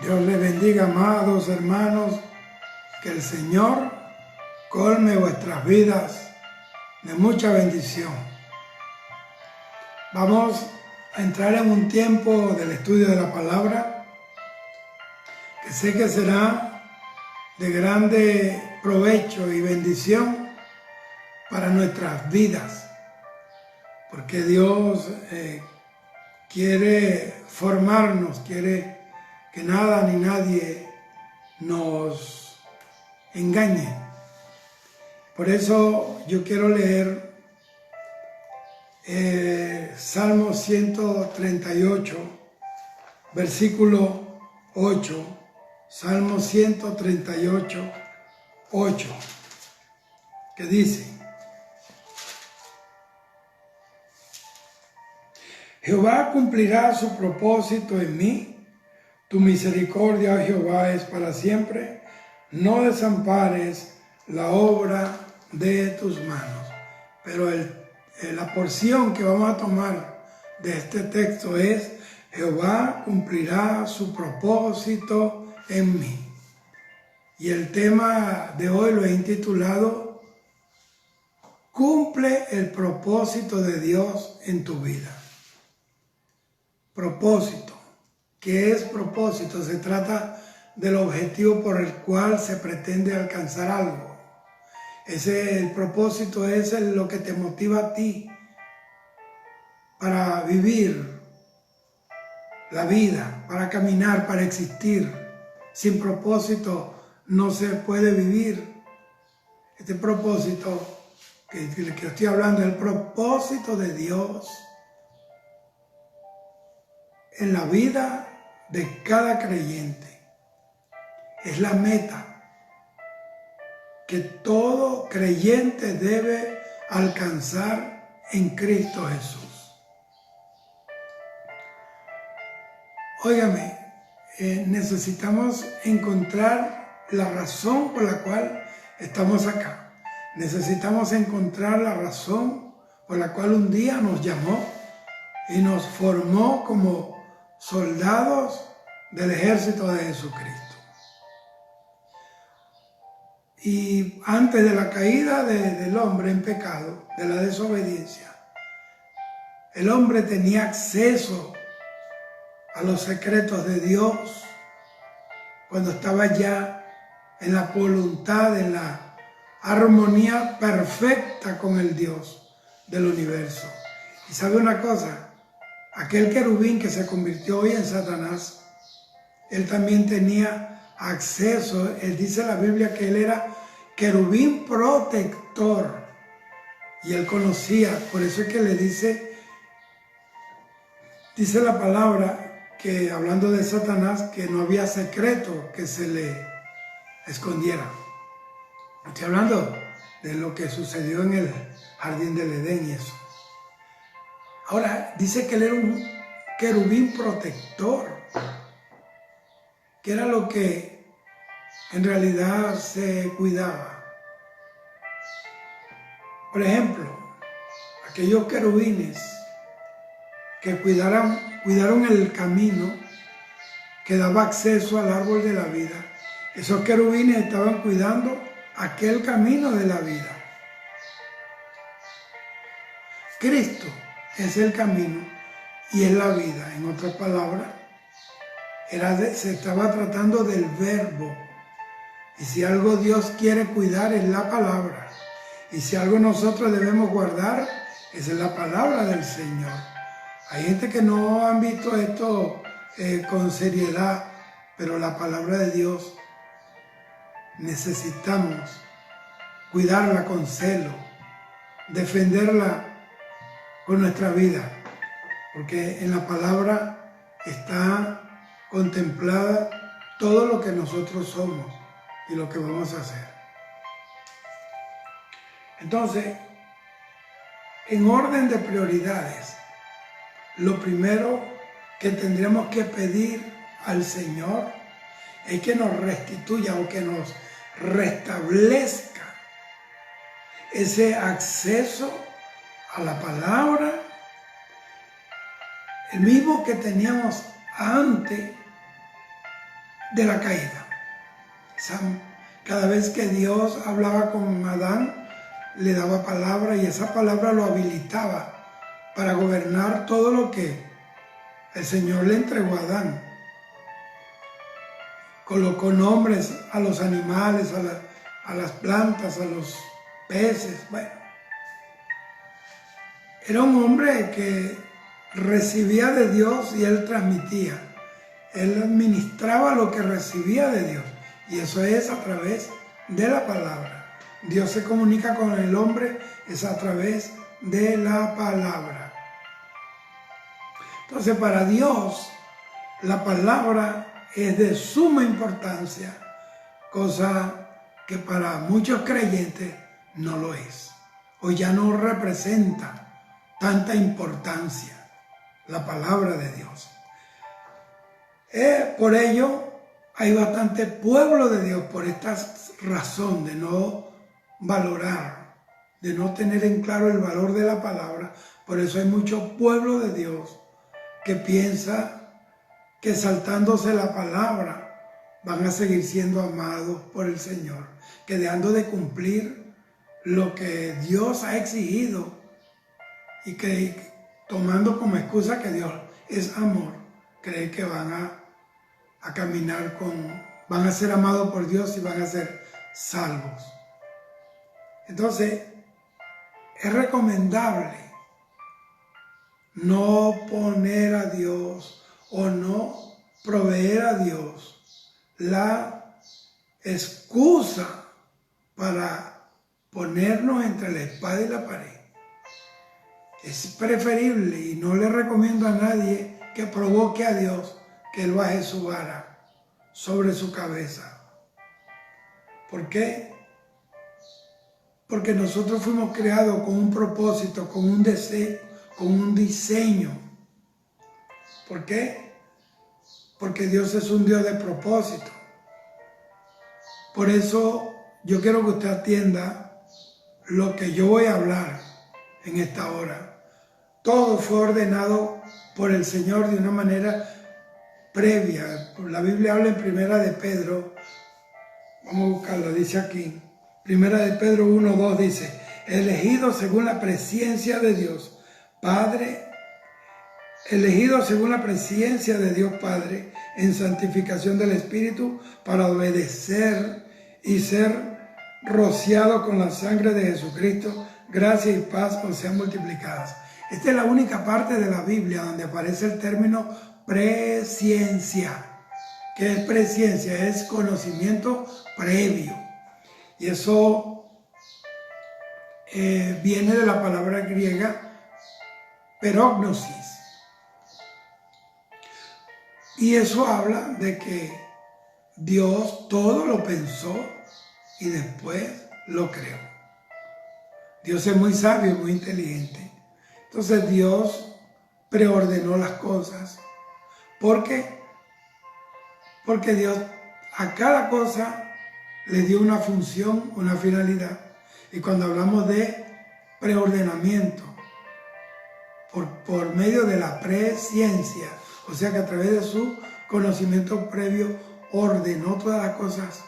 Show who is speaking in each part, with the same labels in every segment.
Speaker 1: Dios les bendiga, amados hermanos, que el Señor colme vuestras vidas de mucha bendición. Vamos a entrar en un tiempo del estudio de la palabra, que sé que será de grande provecho y bendición para nuestras vidas, porque Dios quiere formarnos, quiere que nada ni nadie nos engañe. Por eso yo quiero leer Salmo 138, versículo 8, Salmo 138, 8, que dice: Jehová cumplirá su propósito en mí, tu misericordia, oh Jehová, es para siempre, no desampares la obra de tus manos. Pero la porción que vamos a tomar de este texto es: Jehová cumplirá su propósito en mí. Y el tema de hoy lo he intitulado: Cumple el propósito de Dios en tu vida. Propósito. ¿Qué es propósito? Se trata del objetivo por el cual se pretende alcanzar algo. El propósito es lo que te motiva a ti para vivir la vida, para caminar, para existir. Sin propósito no se puede vivir. Este propósito que estoy hablando es el propósito de Dios en la vida de cada creyente. Es la meta que todo creyente debe alcanzar en Cristo Jesús. Óigame, necesitamos encontrar la razón por la cual estamos acá. Necesitamos encontrar la razón por la cual un día nos llamó y nos formó como soldados del ejército de Jesucristo. Y antes de la caída del hombre en pecado, de la desobediencia, el hombre tenía acceso a los secretos de Dios cuando estaba ya en la voluntad, en la armonía perfecta con el Dios del universo. Y sabe una cosa, aquel querubín que se convirtió hoy en Satanás, él también tenía acceso. Él dice en la Biblia que él era querubín protector y él conocía. Por eso es que le dice la palabra, que hablando de Satanás, que no había secreto que se le escondiera. Estoy hablando de lo que sucedió en el jardín del Edén y eso. Ahora, dice que él era un querubín protector, que era lo que en realidad se cuidaba. Por ejemplo, aquellos querubines que cuidaron el camino que daba acceso al árbol de la vida. Esos querubines estaban cuidando aquel camino de la vida. Cristo es el camino y es la vida. En otras palabras, se estaba tratando del verbo. Y si algo Dios quiere cuidar es la palabra. Y si algo nosotros debemos guardar, esa es la palabra del Señor. Hay gente que no han visto esto con seriedad, pero la palabra de Dios necesitamos cuidarla con celo, defenderla con nuestra vida, porque en la palabra está contemplada todo lo que nosotros somos y lo que vamos a hacer. Entonces, en orden de prioridades, lo primero que tendremos que pedir al Señor es que nos restituya o que nos restablezca ese acceso a la palabra, el mismo que teníamos antes de la caída. Cada vez que Dios hablaba con Adán, le daba palabra y esa palabra lo habilitaba para gobernar todo lo que el Señor le entregó a Adán. Colocó nombres a los animales, a las plantas, a los peces. Bueno, era un hombre que recibía de Dios y él transmitía. Él administraba lo que recibía de Dios. Y eso es a través de la palabra. Dios se comunica con el hombre, es a través de la palabra. Entonces, para Dios, la palabra es de suma importancia, cosa que para muchos creyentes no lo es, o ya no representa tanta importancia la palabra de Dios. Por ello, hay bastante pueblo de Dios por esta razón de no valorar, de no tener en claro el valor de la palabra. Por eso hay mucho pueblo de Dios que piensa que saltándose la palabra van a seguir siendo amados por el Señor, que dejando de cumplir lo que Dios ha exigido y que tomando como excusa que Dios es amor, cree que van a caminar van a ser amados por Dios y van a ser salvos. Entonces, es recomendable no poner a Dios o no proveer a Dios la excusa para ponernos entre la espada y la pared. Es preferible, y no le recomiendo a nadie que provoque a Dios que Él baje su vara sobre su cabeza. ¿Por qué? Porque nosotros fuimos creados con un propósito, con un deseo, con un diseño. ¿Por qué? Porque Dios es un Dios de propósito. Por eso yo quiero que usted atienda lo que yo voy a hablar en esta hora. Todo fue ordenado por el Señor de una manera previa. La Biblia habla en Primera de Pedro, vamos a buscarla, dice aquí, Primera de Pedro 1:2 dice, elegido según la presciencia de Dios Padre, elegido según la presciencia de Dios Padre, en santificación del Espíritu, para obedecer y ser rociado con la sangre de Jesucristo, gracia y paz os sean multiplicadas. Esta es la única parte de la Biblia donde aparece el término presciencia. ¿Qué es presciencia? Es conocimiento previo. Y eso viene de la palabra griega perognosis. Y eso habla de que Dios todo lo pensó y después lo creó. Dios es muy sabio y muy inteligente. Entonces Dios preordenó las cosas. ¿Por qué? Porque Dios a cada cosa le dio una función, una finalidad. Y cuando hablamos de preordenamiento, por medio de la presciencia, o sea que a través de su conocimiento previo ordenó todas las cosas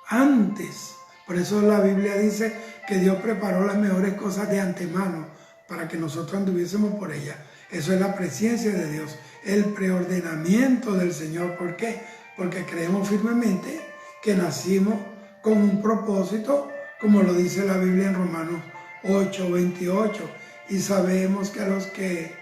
Speaker 1: antes. Por eso la Biblia dice que Dios preparó las mejores cosas de antemano para que nosotros anduviésemos por ellas. Eso es la presciencia de Dios, el preordenamiento del Señor. ¿Por qué? Porque creemos firmemente que nacimos con un propósito, como lo dice la Biblia en Romanos 8:28. Y sabemos que a los que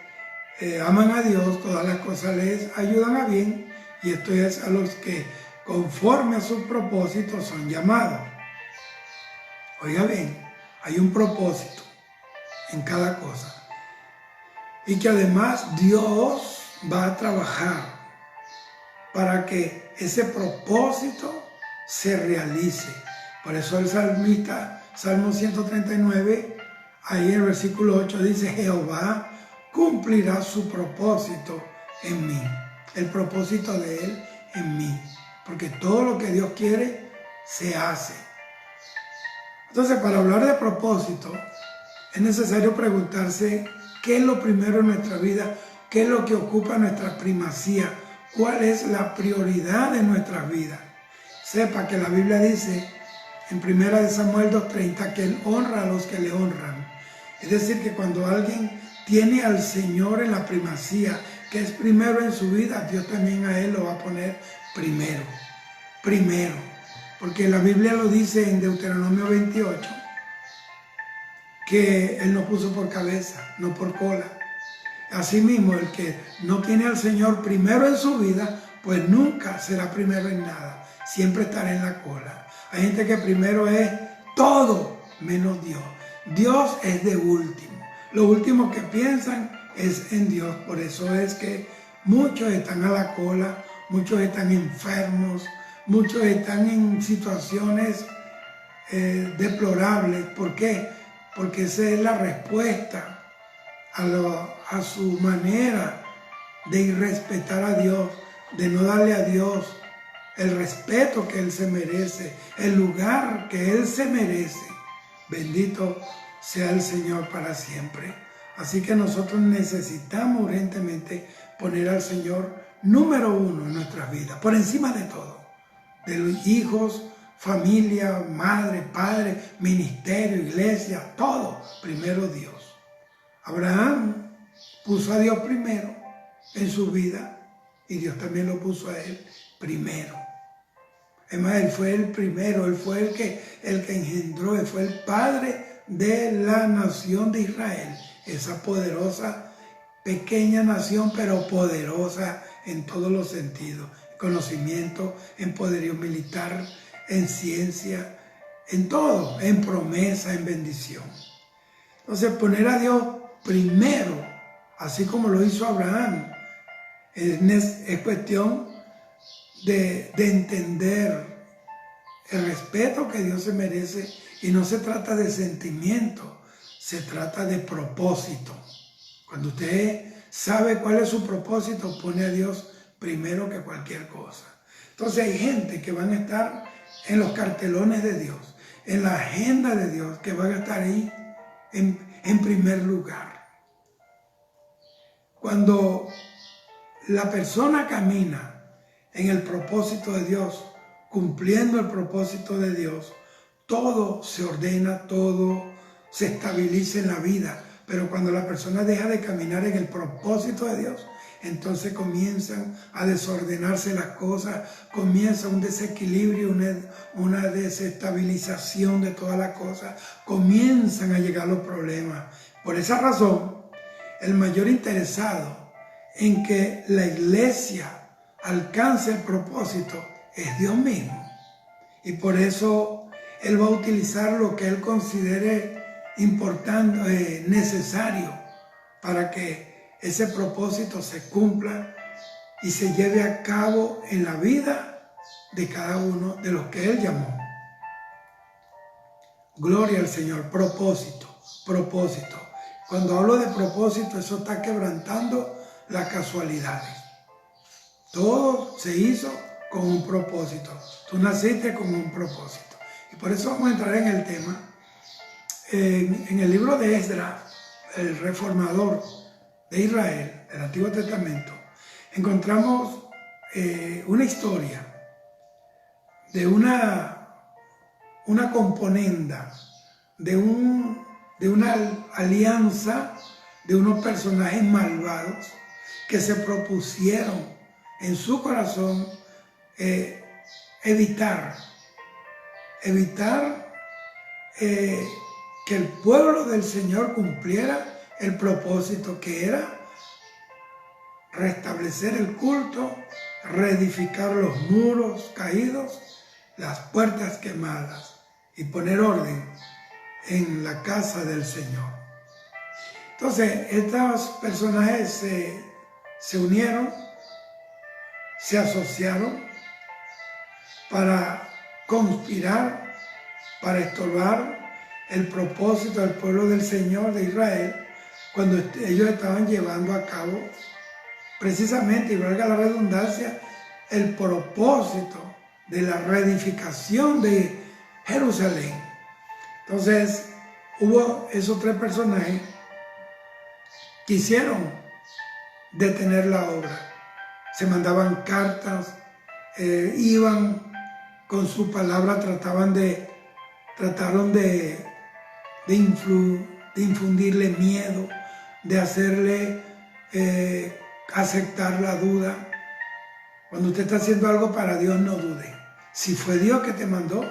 Speaker 1: aman a Dios, todas las cosas les ayudan a bien. Y esto es a los que conforme a sus propósitos son llamados. Oiga bien, hay un propósito en cada cosa. Y que además Dios va a trabajar para que ese propósito se realice. Por eso el salmista, Salmo 139, ahí en el versículo 8 dice, Jehová cumplirá su propósito en mí. El propósito de Él en mí. Porque todo lo que Dios quiere, se hace. Entonces, para hablar de propósito, es necesario preguntarse qué es lo primero en nuestra vida, qué es lo que ocupa nuestra primacía cuál es la prioridad de nuestras vidas. Sepa que la Biblia dice en 1 Samuel 2:30 que Él honra a los que le honran. Es decir, que cuando alguien tiene al Señor en la primacía, que es primero en su vida, Dios también a Él lo va a poner primero. Primero. Porque la Biblia lo dice en Deuteronomio 28, que Él nos puso por cabeza, no por cola. Asimismo, el que no tiene al Señor primero en su vida, pues nunca será primero en nada. Siempre estará en la cola. Hay gente que primero es todo menos Dios. Dios es de último. Lo último que piensan es en Dios. Por eso es que muchos están a la cola, muchos están enfermos, muchos están en situaciones deplorables. ¿Por qué? Porque esa es la respuesta a su manera de irrespetar a Dios, de no darle a Dios el respeto que Él se merece, el lugar que Él se merece. Bendito sea el Señor para siempre. Así que nosotros necesitamos urgentemente poner al Señor número uno en nuestras vidas, por encima de todo, de los hijos, familia, madre, padre, ministerio, iglesia, todo, primero Dios. Abraham puso a Dios primero en su vida y Dios también lo puso a él primero. Es más, él fue el primero, él fue el que engendró, él fue el padre de la nación de Israel, esa poderosa, pequeña nación, pero poderosa en todos los sentidos, en conocimiento, en poderío militar, en ciencia, en todo, en promesa, en bendición. Entonces, poner a Dios primero, así como lo hizo Abraham, es cuestión de entender el respeto que Dios se merece, y no se trata de sentimiento, se trata de propósito. Cuando usted sabe cuál es su propósito, pone a Dios primero que cualquier cosa. Entonces hay gente que van a estar en los cartelones de Dios, en la agenda de Dios, que van a estar ahí en primer lugar. Cuando la persona camina en el propósito de Dios, cumpliendo el propósito de Dios, todo se ordena, todo se estabiliza en la vida. Pero cuando la persona deja de caminar en el propósito de Dios, entonces comienzan a desordenarse las cosas, comienza un desequilibrio, una desestabilización de todas las cosas, comienzan a llegar los problemas. Por esa razón, el mayor interesado en que la iglesia alcance el propósito es Dios mismo. Y por eso Él va a utilizar lo que Él considere importante, necesario, para que ese propósito se cumpla y se lleve a cabo en la vida de cada uno de los que Él llamó. Gloria al Señor. Propósito, propósito. Cuando hablo de propósito, eso está quebrantando las casualidades. Todo se hizo con un propósito. Tú naciste con un propósito. Y por eso vamos a entrar en el tema. En el libro de Esdras, el reformador de Israel, del Antiguo Testamento, encontramos una historia de una componenda, de una alianza de unos personajes malvados que se propusieron en su corazón evitar que el pueblo del Señor cumpliera el propósito, que era restablecer el culto, reedificar los muros caídos, las puertas quemadas y poner orden en la casa del Señor. Entonces, estos personajes se unieron, se asociaron para conspirar, para estorbar el propósito del pueblo del Señor de Israel, cuando ellos estaban llevando a cabo precisamente, y valga la redundancia, el propósito de la reedificación de Jerusalén. Entonces, hubo esos tres personajes que quisieron detener la obra. se mandaban cartas, iban con su palabra, trataron de infundirle miedo, de hacerle aceptar la duda. Cuando usted está haciendo algo para Dios, no dude. Si fue Dios que te mandó,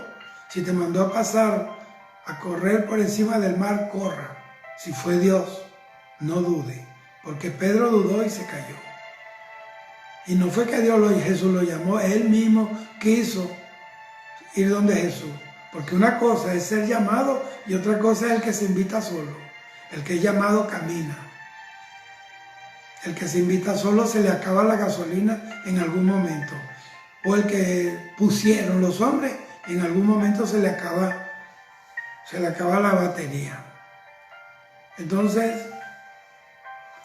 Speaker 1: si te mandó a pasar, a correr por encima del mar, corra. Si fue Dios, no dude, porque Pedro dudó y se cayó. Y no fue que Jesús lo llamó, él mismo quiso ir donde Jesús. Porque una cosa es ser llamado y otra cosa es el que se invita solo. El que es llamado camina. El que se invita solo se le acaba la gasolina en algún momento. O el que pusieron los hombres, en algún momento se le acaba la batería. Entonces,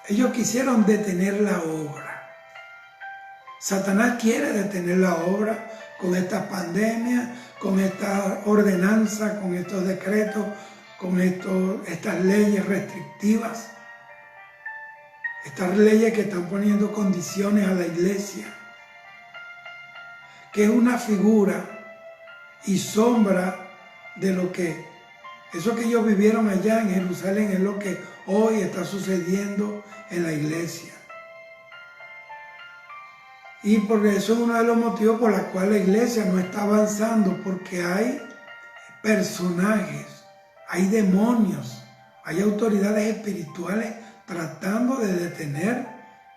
Speaker 1: ellos quisieron detener la obra. Satanás quiere detener la obra con esta pandemia, con esta ordenanza, con estos decretos, con estas leyes restrictivas. Estas leyes que están poniendo condiciones a la iglesia, que es una figura y sombra de lo que, eso que ellos vivieron allá en Jerusalén es lo que hoy está sucediendo en la iglesia. Y por eso es uno de los motivos por los cuales la iglesia no está avanzando, porque hay personajes, hay demonios, hay autoridades espirituales tratando de detener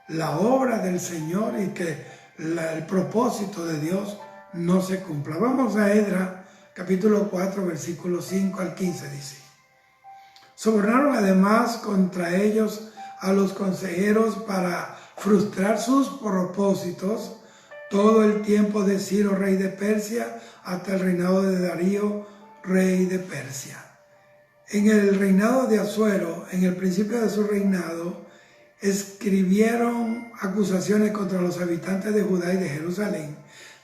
Speaker 1: la obra del Señor y que el propósito de Dios no se cumpla. Vamos a Esdras, capítulo 4, versículos 5 al 15, dice: sobornaron además contra ellos a los consejeros para frustrar sus propósitos todo el tiempo de Ciro, rey de Persia, hasta el reinado de Darío, rey de Persia. En el reinado de Asuero, en el principio de su reinado, escribieron acusaciones contra los habitantes de Judá y de Jerusalén.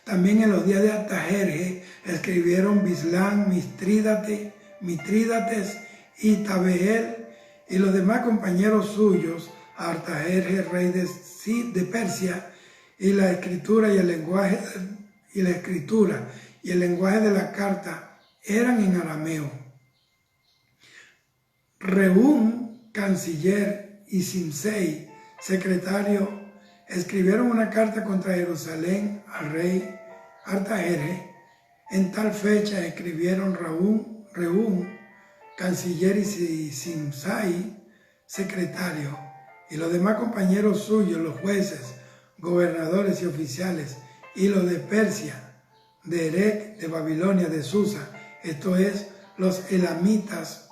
Speaker 1: También en los días de Artajerjes escribieron Bislán, Mitrídates y Tabeel y los demás compañeros suyos, Artajerjes, rey de Persia, y la escritura y el lenguaje de la carta eran en arameo. Rehum, canciller, y Simsei, secretario, escribieron una carta contra Jerusalén al rey Artajerjes. En tal fecha escribieron Rehum, canciller, y Simsai, secretario, y los demás compañeros suyos, los jueces, gobernadores y oficiales, y los de Persia, de Erech, de Babilonia, de Susa, esto es, los elamitas,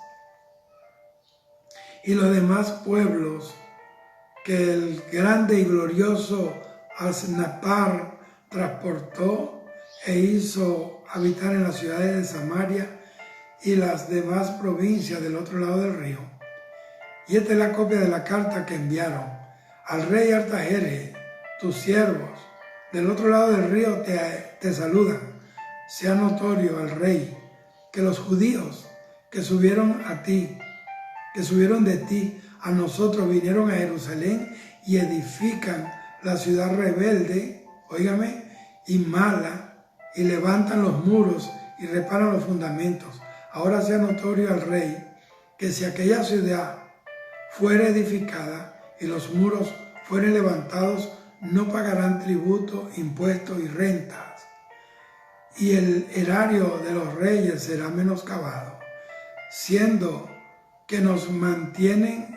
Speaker 1: y los demás pueblos que el grande y glorioso Asnapar transportó e hizo habitar en las ciudades de Samaria y las demás provincias del otro lado del río. Y esta es la copia de la carta que enviaron al rey Artajerjes: tus siervos del otro lado del río te saludan. Sea notorio al rey que los judíos que subieron de ti a nosotros vinieron a Jerusalén y edifican la ciudad rebelde, óigame, y mala, y levantan los muros y reparan los fundamentos. Ahora sea notorio al rey que si aquella ciudad fuere edificada y los muros fueren levantados, no pagarán tributo, impuestos y rentas, y el erario de los reyes será menoscabado, siendo que nos mantienen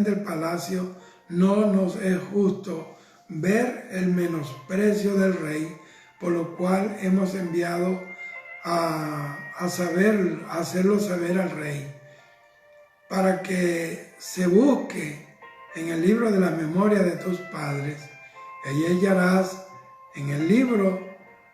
Speaker 1: del palacio. No nos es justo ver el menosprecio del rey, por lo cual hemos enviado a hacerlo saber al rey, para que se busque en el libro de la memoria de tus padres, y allí hallarás en el libro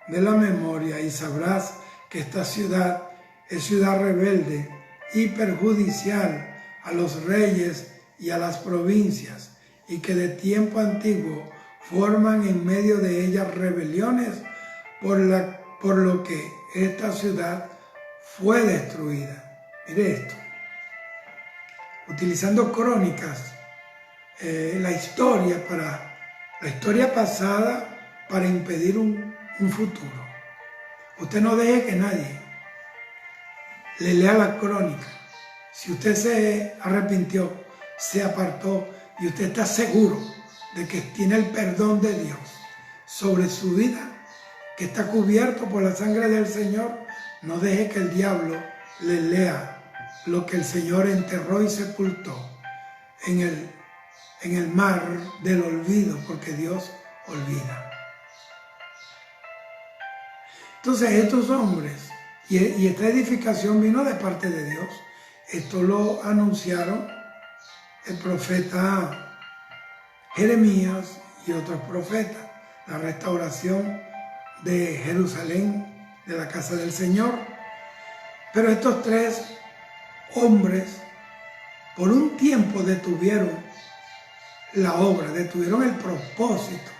Speaker 1: de la memoria, y sabrás que esta ciudad es ciudad rebelde y perjudicial a los reyes y a las provincias, y que de tiempo antiguo forman en medio de ellas rebeliones, por lo que esta ciudad fue destruida. Mire esto, utilizando crónicas, la historia para la historia pasada para impedir un futuro. Usted no deje que nadie le lea la crónica. Si usted se arrepintió, se apartó y usted está seguro de que tiene el perdón de Dios sobre su vida, que está cubierto por la sangre del Señor, no deje que el diablo le lea lo que el Señor enterró y sepultó en el mar del olvido, porque Dios olvida. Entonces estos hombres, y esta edificación vino de parte de Dios, esto lo anunciaron el profeta Jeremías y otros profetas, la restauración de Jerusalén, de la casa del Señor. Pero estos tres hombres por un tiempo detuvieron la obra, detuvieron el propósito.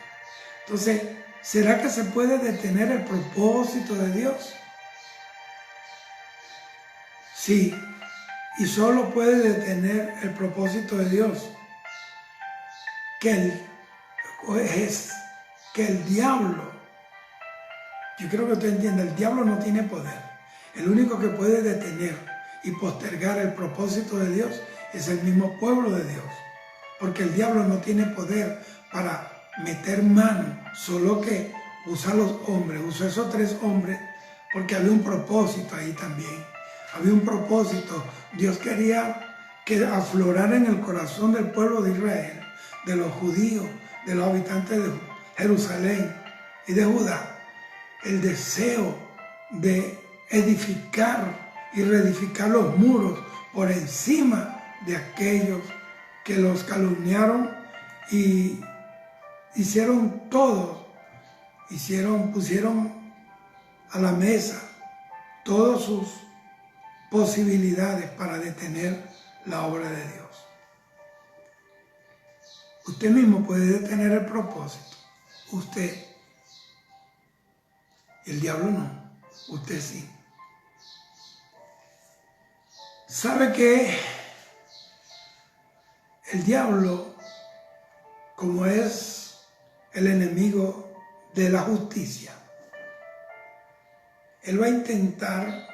Speaker 1: Entonces, ¿será que se puede detener el propósito de Dios? Sí, y solo puede detener el propósito de Dios que el diablo, yo creo que usted entiende, el diablo no tiene poder. El único que puede detener y postergar el propósito de Dios es el mismo pueblo de Dios. Porque el diablo no tiene poder para meter mano, solo que usa a los hombres, usa a esos tres hombres, porque había un propósito ahí también. Había un propósito. Dios quería que aflorara en el corazón del pueblo de Israel, de los judíos, de los habitantes de Jerusalén y de Judá, el deseo de edificar y reedificar los muros por encima de aquellos que los calumniaron y hicieron todo, pusieron a la mesa todas sus posibilidades para detener la obra de Dios. Usted mismo puede detener el propósito, usted. El diablo no, usted sí. ¿Sabe que el diablo, como es el enemigo de la justicia, él va a intentar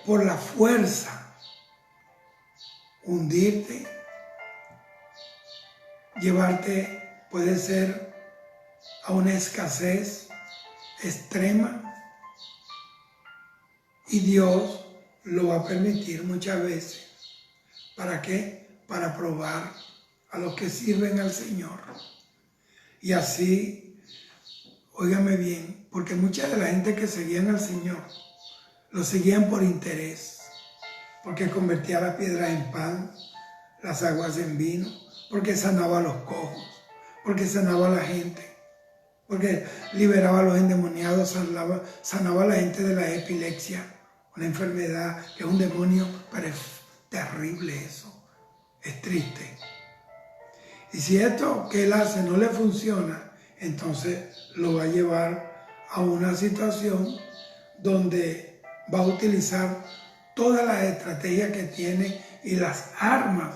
Speaker 1: por la fuerza hundirte, llevarte, puede ser a una escasez extrema, y Dios lo va a permitir muchas veces. ¿Para qué? Para probar a los que sirven al Señor. Y así, óigame bien, porque mucha de la gente que seguían al Señor, lo seguían por interés, porque convertía las piedras en pan, las aguas en vino, porque sanaba a los cojos, porque sanaba a la gente, porque liberaba a los endemoniados, sanaba a la gente de la epilepsia, una enfermedad que es un demonio, pero es terrible eso, es triste. Y si esto que él hace no le funciona, entonces lo va a llevar a una situación donde va a utilizar todas las estrategias que tiene y las armas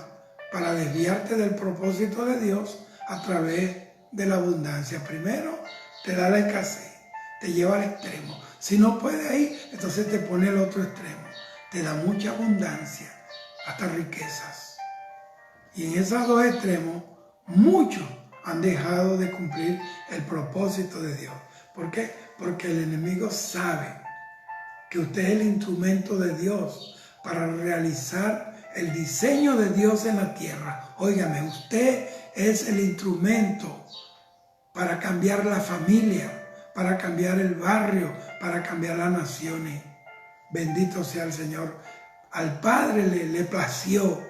Speaker 1: para desviarte del propósito de Dios a través de la abundancia. Primero te da la escasez, te lleva al extremo. Si no puede ahí, entonces te pone el otro extremo. Te da mucha abundancia, hasta riquezas. Y en esos dos extremos, muchos han dejado de cumplir el propósito de Dios. ¿Por qué? Porque el enemigo sabe que usted es el instrumento de Dios para realizar el diseño de Dios en la tierra. Óigame, usted es el instrumento para cambiar la familia, para cambiar el barrio, para cambiar las naciones. Bendito sea el Señor. Al Padre le plació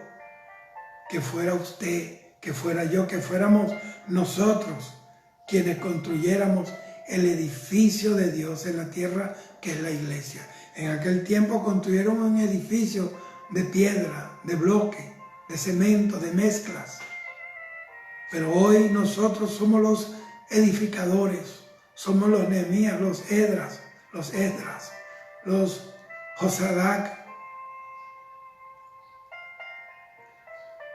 Speaker 1: que fuera usted, que fuera yo, que fuéramos nosotros quienes construyéramos el edificio de Dios en la tierra, que es la iglesia. En aquel tiempo construyeron un edificio de piedra, de bloque, de cemento, de mezclas. Pero hoy nosotros somos los edificadores, somos los Nehemías, los Esdras, los Josadac,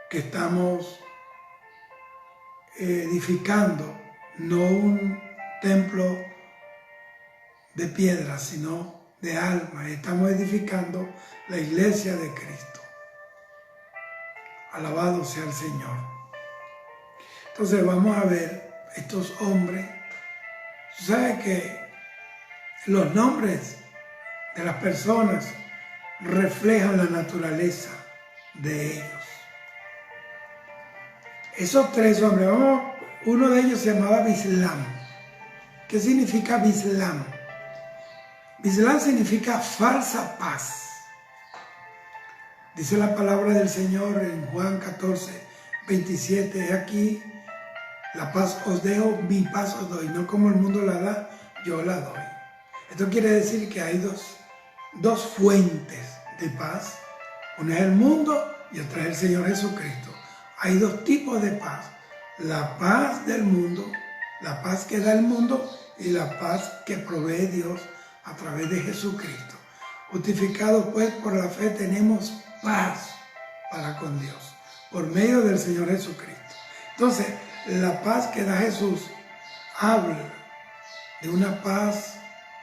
Speaker 1: que estamos edificando no un templo de piedra, sino de alma. Estamos edificando la iglesia de Cristo. Alabado sea el Señor. Entonces vamos a ver estos hombres. ¿Sabes que los nombres de las personas reflejan la naturaleza de ellos? Esos tres hombres, uno de ellos se llamaba Bislam. ¿Qué significa Bislam? Bislam significa falsa paz. Dice la palabra del Señor en Juan 14, 27, aquí, la paz os dejo, mi paz os doy, no como el mundo la da, yo la doy. Esto quiere decir que hay dos fuentes de paz, una es el mundo y otra es el Señor Jesucristo. Hay dos tipos de paz, la paz del mundo, la paz que da el mundo y la paz que provee Dios a través de Jesucristo. Justificados pues por la fe tenemos paz para con Dios, por medio del Señor Jesucristo. Entonces, la paz que da Jesús habla de una paz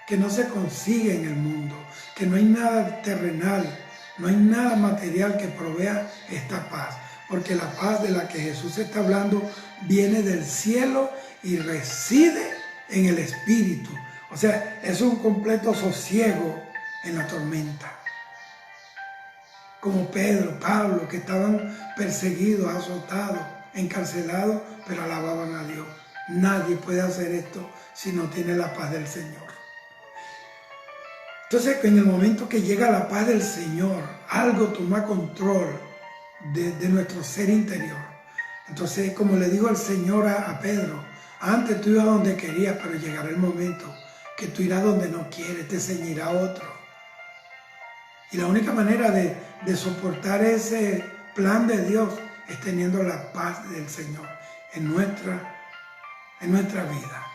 Speaker 1: que no se consigue en el mundo, que no hay nada terrenal, no hay nada material que provea esta paz, porque la paz de la que Jesús está hablando viene del cielo y reside en el Espíritu. O sea, es un completo sosiego en la tormenta. Como Pedro, Pablo, que estaban perseguidos, azotados, encarcelados, pero alababan a Dios. Nadie puede hacer esto si no tiene la paz del Señor. Entonces, en el momento que llega la paz del Señor, algo toma control de nuestro ser interior. Entonces, como le digo al Señor a Pedro, antes tú ibas donde querías, pero llegará el momento que tú irás donde no quieres, te ceñirá otro. Y la única manera de soportar ese plan de Dios es teniendo la paz del Señor en nuestra vida.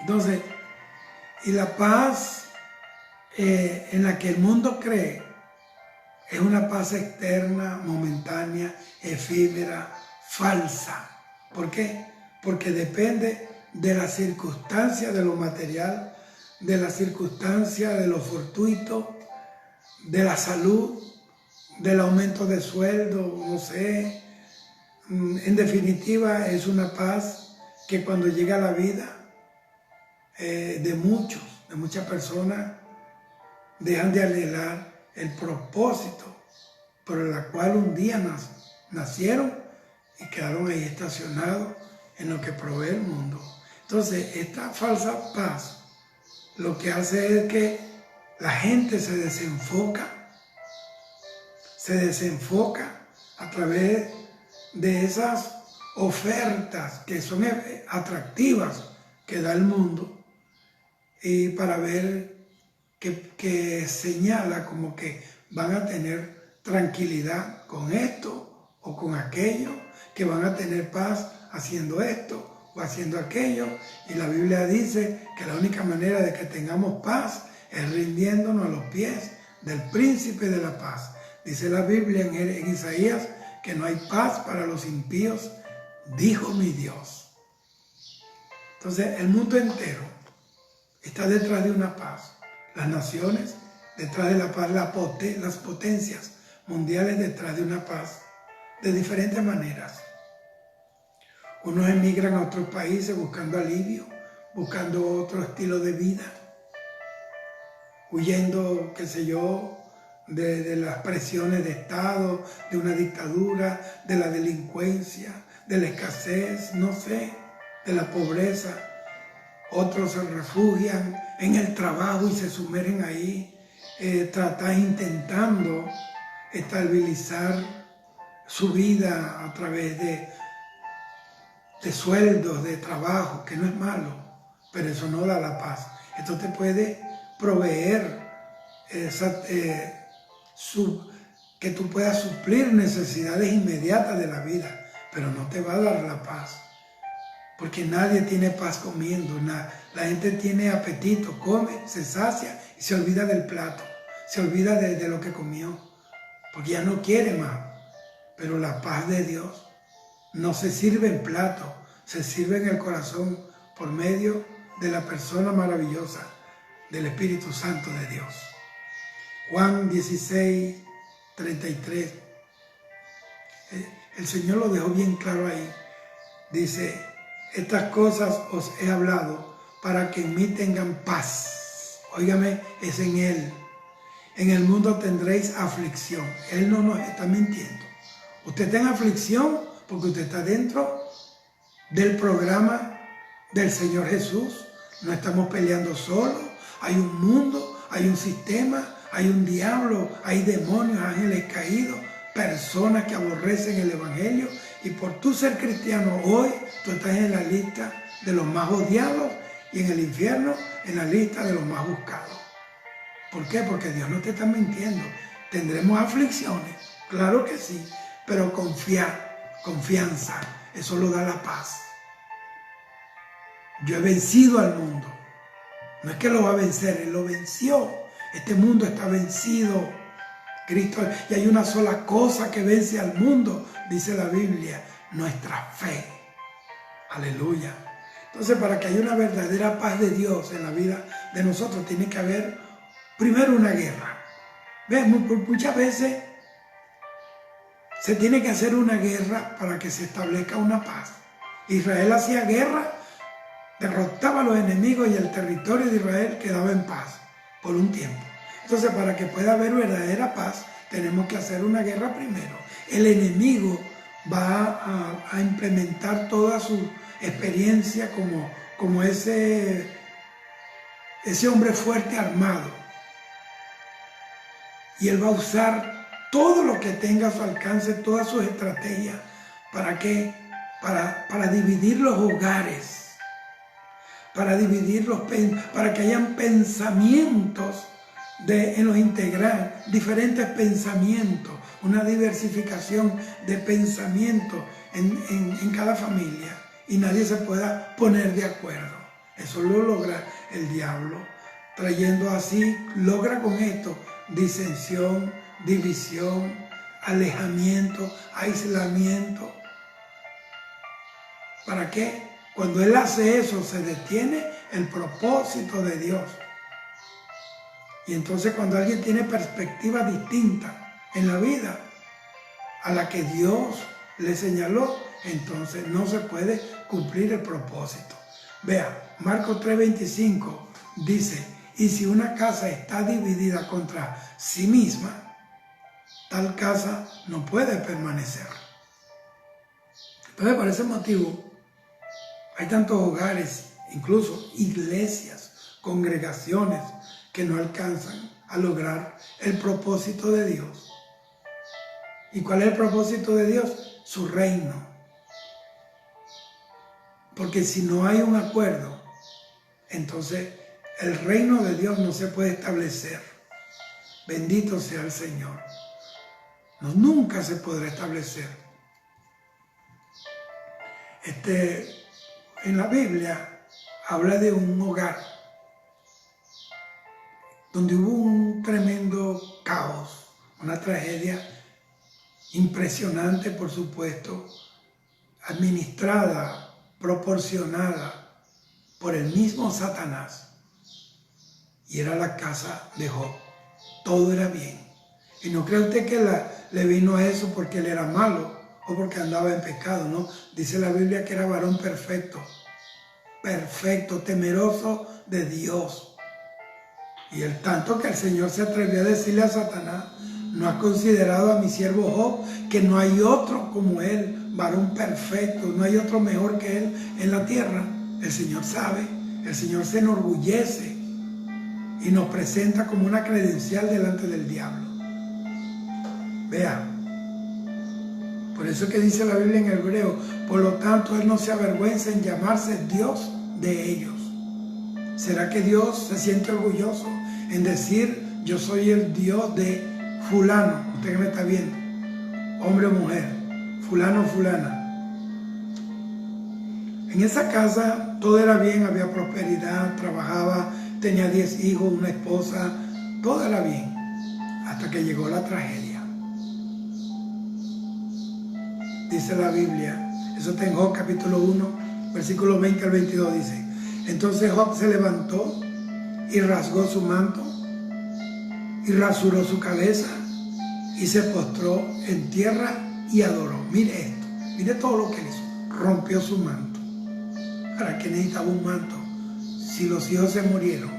Speaker 1: Entonces, y la paz en la que el mundo cree es una paz externa, momentánea, efímera, falsa. ¿Por qué? Porque depende de la circunstancia de lo material, de la circunstancia de lo fortuito, de la salud, del aumento de sueldo, no sé. En definitiva, es una paz que cuando llega a la vida de muchas personas, dejan de anhelar el propósito por el cual un día nacieron y quedaron ahí estacionados en lo que provee el mundo. Entonces, esta falsa paz lo que hace es que la gente se desenfoca a través de esas ofertas que son atractivas que da el mundo, y para ver que señala como que van a tener tranquilidad con esto o con aquello, que van a tener paz haciendo esto o haciendo aquello. Y la Biblia dice que la única manera de que tengamos paz es rindiéndonos a los pies del príncipe de la paz. Dice la Biblia en Isaías que no hay paz para los impíos, dijo mi Dios. Entonces el mundo entero está detrás de una paz. Las naciones detrás de la paz, las potencias mundiales detrás de una paz, de diferentes maneras. Unos emigran a otros países buscando alivio, buscando otro estilo de vida, huyendo, qué sé yo, de las presiones de Estado, de una dictadura, de la delincuencia, de la escasez, no sé, de la pobreza. Otros se refugian en el trabajo y se sumergen ahí, intentando estabilizar su vida a través de sueldos, de trabajo, que no es malo, pero eso no da la paz. Esto te puede proveer que tú puedas suplir necesidades inmediatas de la vida, pero no te va a dar la paz. Porque nadie tiene paz comiendo, la gente tiene apetito, come, se sacia y se olvida del plato, se olvida de lo que comió, porque ya no quiere más. Pero la paz de Dios no se sirve en plato, se sirve en el corazón por medio de la persona maravillosa del Espíritu Santo de Dios. Juan 16, 33. El Señor lo dejó bien claro ahí. Dice, estas cosas os he hablado para que en mí tengan paz. Óigame, es en Él. En el mundo tendréis aflicción. Él no nos está mintiendo. Usted está en aflicción porque usted está dentro del programa del Señor Jesús. No estamos peleando solos. Hay un mundo, hay un sistema, hay un diablo, hay demonios, ángeles caídos, personas que aborrecen el Evangelio. Y por tú ser cristiano hoy, tú estás en la lista de los más odiados y en el infierno en la lista de los más buscados. ¿Por qué? Porque Dios no te está mintiendo. Tendremos aflicciones, claro que sí, pero confianza, eso lo da la paz. Yo he vencido al mundo. No es que lo va a vencer, Él lo venció. Este mundo está vencido. Cristo, y hay una sola cosa que vence al mundo, dice la Biblia, nuestra fe. Aleluya. Entonces, para que haya una verdadera paz de Dios en la vida de nosotros, tiene que haber primero una guerra. Muchas veces se tiene que hacer una guerra para que se establezca una paz. Israel hacía guerra, derrotaba a los enemigos y el territorio de Israel quedaba en paz por un tiempo. Entonces, para que pueda haber verdadera paz, tenemos que hacer una guerra primero. El enemigo va a implementar toda su experiencia como ese hombre fuerte armado. Y él va a usar todo lo que tenga a su alcance, todas sus estrategias. ¿Para qué? Para dividir los hogares, para que hayan pensamientos en los integrantes, diferentes pensamientos, una diversificación de pensamientos en cada familia y nadie se pueda poner de acuerdo. Eso lo logra el diablo, trayendo así, logra con esto disensión, división, alejamiento, aislamiento. ¿Para qué? Cuando él hace eso, se detiene el propósito de Dios. Y entonces cuando alguien tiene perspectiva distinta en la vida a la que Dios le señaló, entonces no se puede cumplir el propósito. Vea, Marcos 3:25 dice, y si una casa está dividida contra sí misma, tal casa no puede permanecer. Entonces, por ese motivo, hay tantos hogares, incluso iglesias, congregaciones, que no alcanzan a lograr el propósito de Dios. ¿Y cuál es el propósito de Dios? Su reino. Porque si no hay un acuerdo, entonces el reino de Dios no se puede establecer. Bendito sea el Señor. No, nunca se podrá establecer. En la Biblia habla de un hogar donde hubo un tremendo caos, una tragedia impresionante, por supuesto, administrada, proporcionada por el mismo Satanás. Y era la casa de Job. Todo era bien. Y no cree usted que le vino a eso porque él era malo o porque andaba en pecado, ¿no? Dice la Biblia que era varón perfecto, temeroso de Dios. Y el tanto que el Señor se atrevió a decirle a Satanás, ¿no has considerado a mi siervo Job, que no hay otro como él, varón perfecto, no hay otro mejor que él en la tierra? El Señor sabe, el Señor se enorgullece y nos presenta como una credencial delante del diablo. Vea, por eso que dice la Biblia en hebreo, por lo tanto él no se avergüenza en llamarse Dios de ellos. ¿Será que Dios se siente orgulloso en decir, yo soy el Dios de fulano? Usted que me está viendo, hombre o mujer, fulano o fulana. En esa casa todo era bien, había prosperidad, trabajaba, tenía 10 hijos, una esposa, todo era bien, hasta que llegó la tragedia. Dice la Biblia Eso está en Job capítulo 1, versículo 20 al 22 dice: entonces Job se levantó y rasgó su manto y rasuró su cabeza y se postró en tierra y adoró. Mire esto, mire todo lo que él hizo. Rompió su manto. ¿Para qué necesitaba un manto si los hijos se murieron?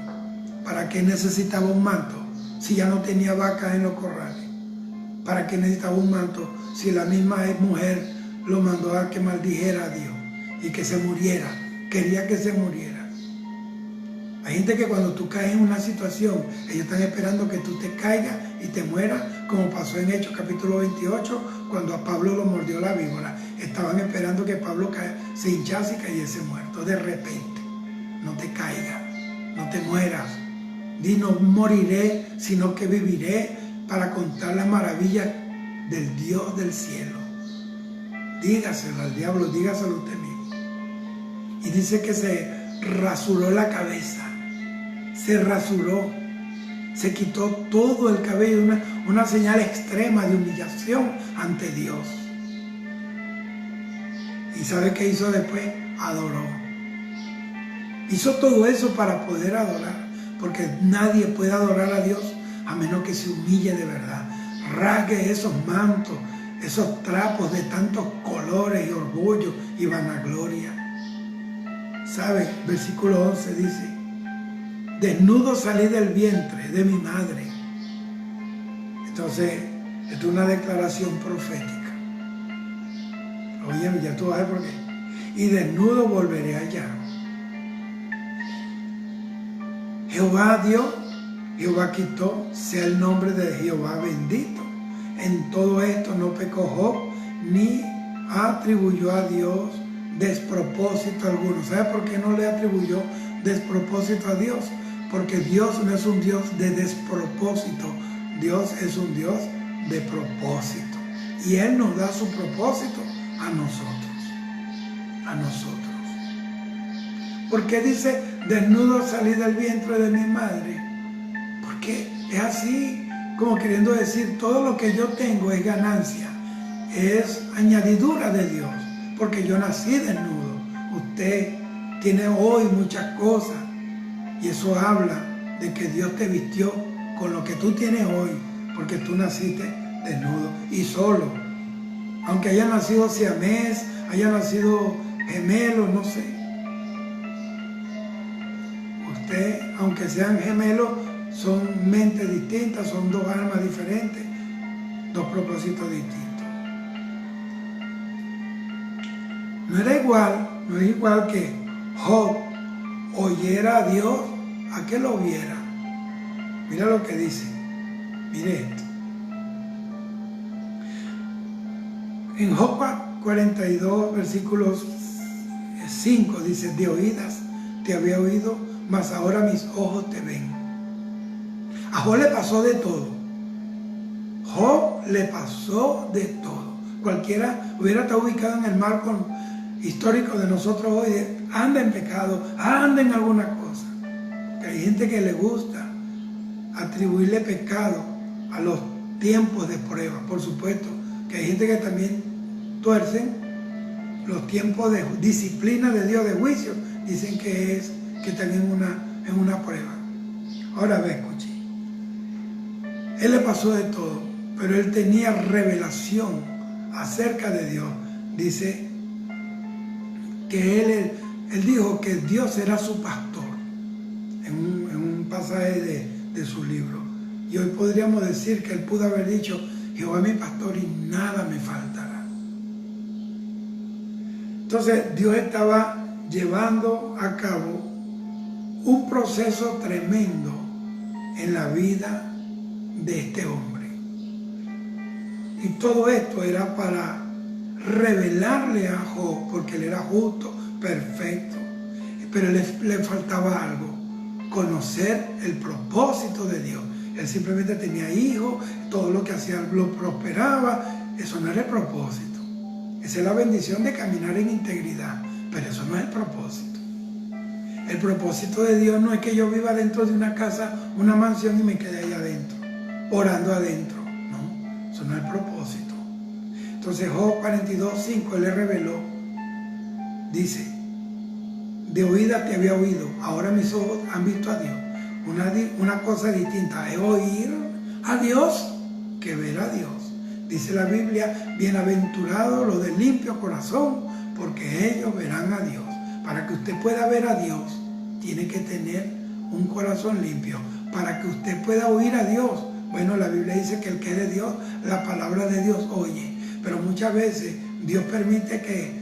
Speaker 1: ¿Para qué necesitaba un manto si ya no tenía vacas en los corrales? ¿Para qué necesitaba un manto si la misma mujer lo mandó a que maldijera a Dios y que se muriera? Quería que se muriera. Hay gente que cuando tú caes en una situación, ellos están esperando que tú te caigas y te mueras, como pasó en Hechos capítulo 28, cuando a Pablo lo mordió la víbora. Estaban esperando que Pablo se hinchase y cayese muerto de repente. No te caigas, no te mueras. Di, no moriré, sino que viviré para contar las maravillas del Dios del cielo. Dígaselo al diablo, dígaselo a usted mismo. Y dice que se rasuró la cabeza, se rasuró, se quitó todo el cabello, una señal extrema de humillación ante Dios. ¿Y sabe qué hizo después? Adoró. Hizo todo eso para poder adorar, porque nadie puede adorar a Dios a menos que se humille de verdad. Rasgue esos mantos, esos trapos de tantos colores y orgullo y vanagloria. ¿Sabe? Versículo 11 dice: desnudo salí del vientre de mi madre. Entonces, esto es una declaración profética. Oye, ya tú vas a ver por qué. Y desnudo volveré allá. Jehová dio, Jehová quitó, sea el nombre de Jehová bendito. En todo esto no pecó Job, ni atribuyó a Dios despropósito alguno. ¿Sabe por qué no le atribuyó despropósito a Dios? Porque Dios no es un Dios de despropósito. Dios es un Dios de propósito. Y Él nos da su propósito a nosotros. A nosotros. ¿Por qué dice desnudo salí del vientre de mi madre? Porque es así, como queriendo decir, todo lo que yo tengo es ganancia, es añadidura de Dios, porque yo nací desnudo. Usted tiene hoy muchas cosas y eso habla de que Dios te vistió con lo que tú tienes hoy, porque tú naciste desnudo y solo. Aunque haya nacido siamés, haya nacido gemelo, no sé. Usted, aunque sean gemelos, son mentes distintas, son dos almas diferentes, dos propósitos distintos. No es igual que Job oyera a Dios a que lo viera. Mira lo que dice, mire esto. En Job 42, versículos 5 dice: de oídas te había oído, mas ahora mis ojos te ven. A Job le pasó de todo. Job le pasó de todo. Cualquiera hubiera estado ubicado en el marco histórico de nosotros hoy, anda en pecado, anda en alguna cosa. Que hay gente que le gusta atribuirle pecado a los tiempos de prueba. Por supuesto que hay gente que también tuercen los tiempos de disciplina de Dios, de juicio. Dicen que están en una prueba. Ahora ve, escuche. Él le pasó de todo, pero él tenía revelación acerca de Dios. Dice que él dijo que Dios era su pastor en un pasaje de su libro. Y hoy podríamos decir que él pudo haber dicho: Jehová es mi pastor y nada me faltará. Entonces Dios estaba llevando a cabo un proceso tremendo en la vida de este hombre. Y todo esto era para revelarle a Job, porque él era justo, perfecto, pero le faltaba algo: conocer el propósito de Dios. Él simplemente tenía hijos, todo lo que hacía lo prosperaba. Eso no era el propósito. Esa es la bendición de caminar en integridad, pero eso no es el propósito. El propósito de Dios no es que yo viva dentro de una casa, una mansión, y me quede ahí adentro, orando adentro. No, eso no es el propósito. Entonces Job 42:5, él le reveló dice, de oídas te había oído, ahora mis ojos han visto a Dios. Una cosa distinta es oír a Dios que ver a Dios. Dice la Biblia, bienaventurados los de limpio corazón, porque ellos verán a Dios. Para que usted pueda ver a Dios, tiene que tener un corazón limpio. Para que usted pueda oír a Dios, bueno, la Biblia dice que el que es de Dios, la palabra de Dios oye. Pero muchas veces Dios permite que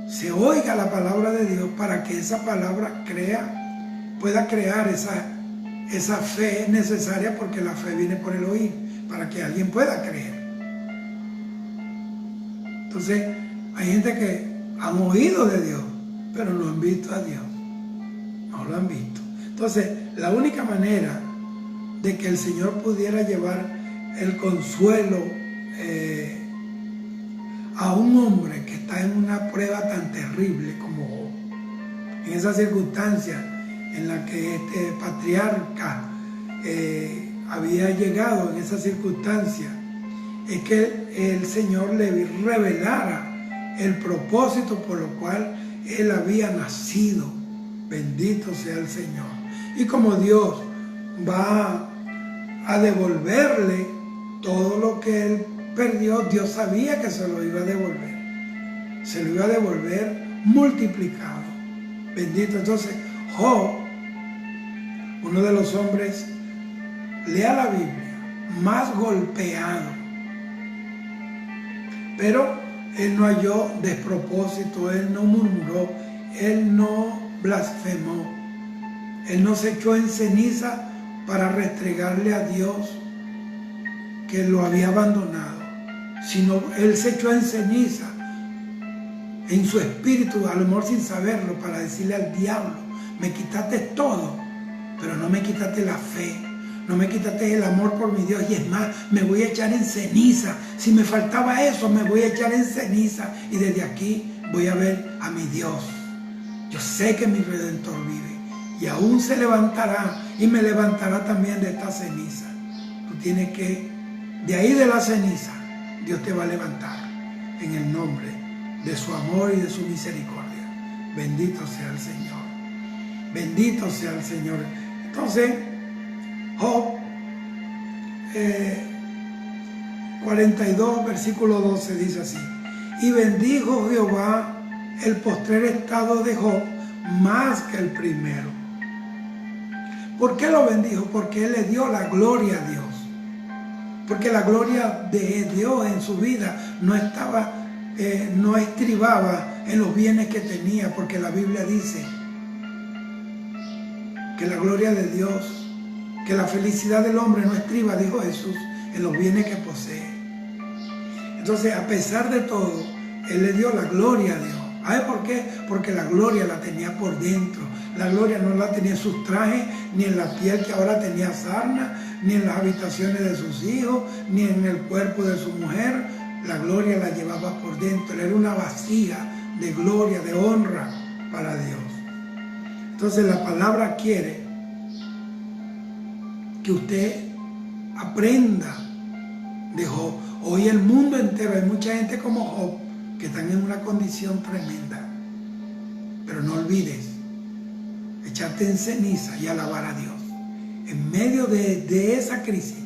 Speaker 1: se oiga la palabra de Dios para que esa palabra pueda crear esa fe necesaria, porque la fe viene por el oír, para que alguien pueda creer. Entonces, hay gente que han oído de Dios, pero no han visto a Dios. No lo han visto. Entonces, la única manera de que el Señor pudiera llevar el consuelo a un hombre que está en una prueba tan terrible como Job, en esa circunstancia en la que este patriarca había llegado, en esa circunstancia, es que el Señor le revelara el propósito por lo cual él había nacido. Bendito sea el Señor. Y como Dios va a devolverle todo lo que él perdió, Dios sabía que se lo iba a devolver. Se lo iba a devolver multiplicado. Bendito. Entonces, Job, uno de los hombres, lea la Biblia, más golpeado. Pero él no halló despropósito, él no murmuró, él no blasfemó, él no se echó en ceniza para restregarle a Dios que lo había abandonado, sino él se echó en ceniza en su espíritu, a lo mejor sin saberlo, para decirle al diablo, me quitaste todo, pero no me quitaste la fe, no me quitaste el amor por mi Dios, y es más, me voy a echar en ceniza. Si me faltaba eso, me voy a echar en ceniza, y desde aquí voy a ver a mi Dios. Yo sé que mi Redentor vive, y aún se levantará, y me levantará también de esta ceniza. Tú tienes que, de ahí de la ceniza, Dios te va a levantar, en el nombre de su amor y de su misericordia. Bendito sea el Señor. Bendito sea el Señor. Entonces, Job 42, versículo 12 dice así: y bendijo Jehová el postrer estado de Job más que el primero. ¿Por qué lo bendijo? Porque él le dio la gloria a Dios. Porque la gloria de Dios en su vida no estribaba en los bienes que tenía, porque la Biblia dice que la gloria de Dios, que la felicidad del hombre no estriba, dijo Jesús, en los bienes que posee. Entonces, a pesar de todo, él le dio la gloria a Dios. ¿Sabe por qué? Porque la gloria la tenía por dentro. La gloria no la tenía en sus trajes, ni en la piel que ahora tenía sarna, ni en las habitaciones de sus hijos, ni en el cuerpo de su mujer. La gloria la llevaba por dentro. Era una vasija de gloria, de honra para Dios. Entonces la palabra quiere que usted aprenda de Job. Hoy el mundo entero, hay mucha gente como Job que están en una condición tremenda. Pero no olvides echarte en ceniza y alabar a Dios. En medio de esa crisis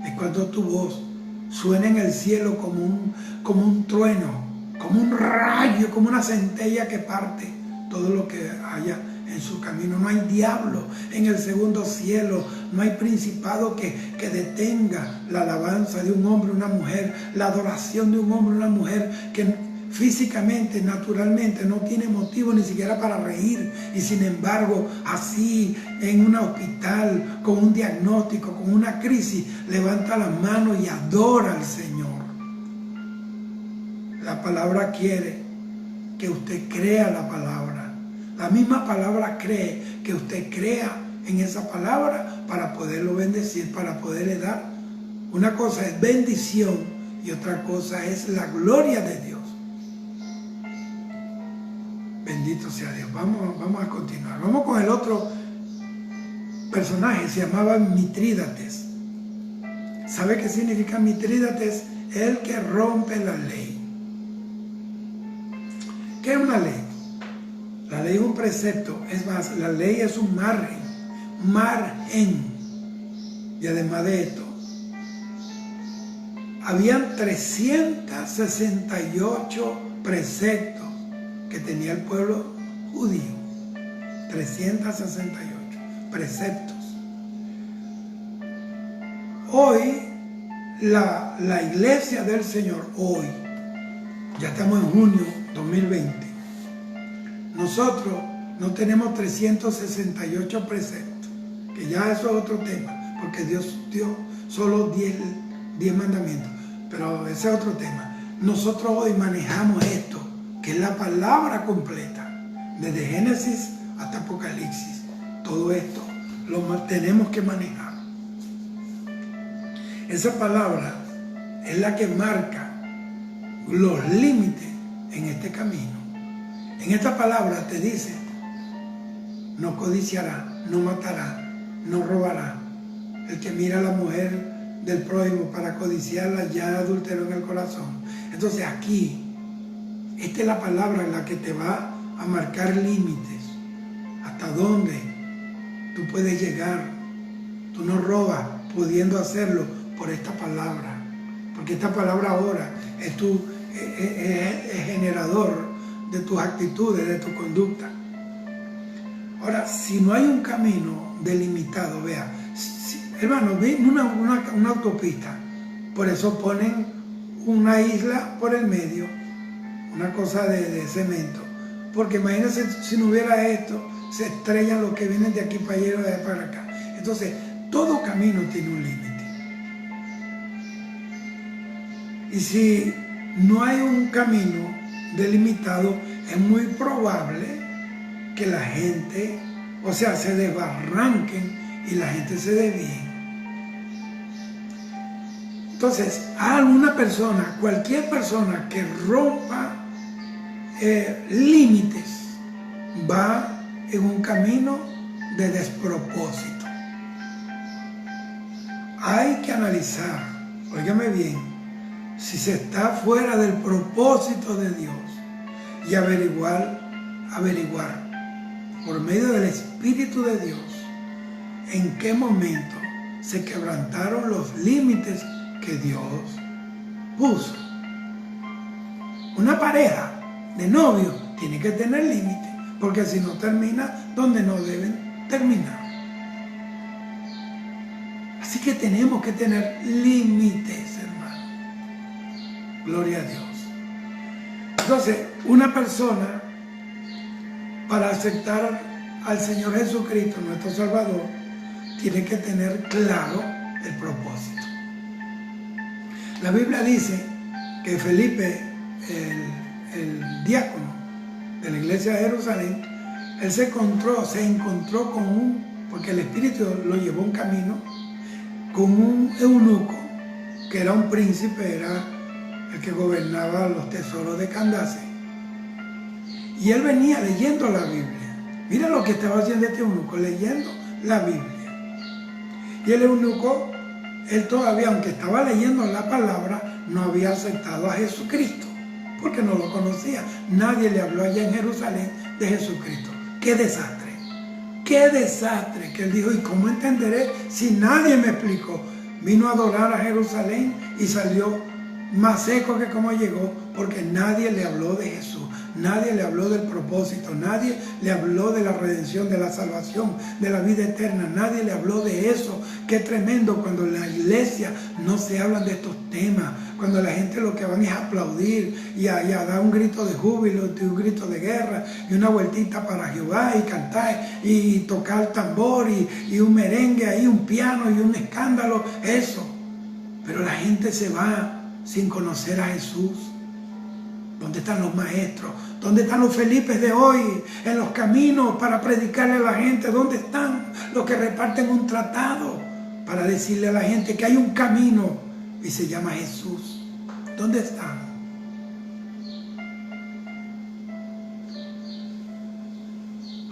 Speaker 1: es cuando tu voz suena en el cielo como un trueno, como un rayo, como una centella que parte todo lo que haya en su camino. No hay diablo en el segundo cielo, no hay principado que detenga la alabanza de un hombre o una mujer, la adoración de un hombre o una mujer que físicamente, naturalmente, no tiene motivo ni siquiera para reír, y sin embargo, así en un hospital, con un diagnóstico, con una crisis, levanta las manos y adora al Señor. La palabra quiere que usted crea la palabra. La misma palabra cree que usted crea en esa palabra para poderlo bendecir, para poderle dar. Una cosa es bendición y otra cosa es la gloria de Dios. Bendito sea Dios. Vamos a continuar. Vamos con el otro personaje. Se llamaba Mitrídates. ¿Sabe qué significa Mitrídates? El que rompe la ley. ¿Qué es una ley? La ley es un precepto, es más, la ley es un margen. Y además de esto, habían 368 preceptos que tenía el pueblo judío. 368 preceptos. Hoy, la iglesia del Señor, hoy, ya estamos en junio 2020, nosotros no tenemos 368 preceptos, que ya eso es otro tema, porque Dios dio solo 10 mandamientos, pero ese es otro tema. Nosotros hoy manejamos esto, que es la palabra completa, desde Génesis hasta Apocalipsis. Todo esto lo tenemos que manejar. Esa palabra es la que marca los límites en este camino. En esta palabra te dice: no codiciará, no matará, no robará. El que mira a la mujer del prójimo para codiciarla ya adulteró en el corazón. Entonces aquí, esta es la palabra en la que te va a marcar límites. Hasta dónde tú puedes llegar. Tú no robas pudiendo hacerlo por esta palabra. Porque esta palabra ahora es generador de tus actitudes, de tu conducta. Ahora, si no hay un camino delimitado, vea, hermano, ven una autopista, por eso ponen una isla por el medio, una cosa de cemento, porque imagínense si no hubiera esto, se estrellan los que vienen de aquí para allá y de allá para acá. Entonces, todo camino tiene un límite. Y si no hay un camino delimitado, es muy probable que la gente, o sea, se desbarranquen y la gente se desvíe. Entonces, a alguna persona, cualquier persona que rompa límites, va en un camino de despropósito. Hay que analizar, óigame bien, si se está fuera del propósito de Dios y averiguar por medio del Espíritu de Dios en qué momento se quebrantaron los límites que Dios puso. Una pareja de novios tiene que tener límites, porque si no termina donde no deben terminar. Así que tenemos que tener límites, hermano. Gloria a Dios. Entonces, una persona, para aceptar al Señor Jesucristo, nuestro Salvador, tiene que tener claro el propósito. La Biblia dice que Felipe, el diácono de la iglesia de Jerusalén, él se encontró con porque el Espíritu lo llevó un camino, con un eunuco, que era un príncipe, era el que gobernaba los tesoros de Candace. Y él venía leyendo la Biblia. Mira lo que estaba haciendo este eunuco, leyendo la Biblia. Y el eunuco, él todavía, aunque estaba leyendo la palabra, no había aceptado a Jesucristo, porque no lo conocía. Nadie le habló allá en Jerusalén de Jesucristo. ¡Qué desastre! ¡Qué desastre! Que él dijo: ¿y cómo entenderé si nadie me explicó? Vino a adorar a Jerusalén y salió más seco que como llegó, porque nadie le habló de Jesús. Nadie le habló del propósito, nadie le habló de la redención, de la salvación, de la vida eterna. Nadie le habló de eso. Qué tremendo cuando en la iglesia no se hablan de estos temas, cuando la gente lo que van es a aplaudir y a dar un grito de júbilo, un grito de guerra y una vueltita para Jehová y cantar y tocar tambor y un merengue ahí, un piano y un escándalo, eso. Pero la gente se va sin conocer a Jesús. ¿Dónde están los maestros? ¿Dónde están los Felipes de hoy en los caminos para predicarle a la gente? ¿Dónde están los que reparten un tratado para decirle a la gente que hay un camino y se llama Jesús? ¿Dónde están?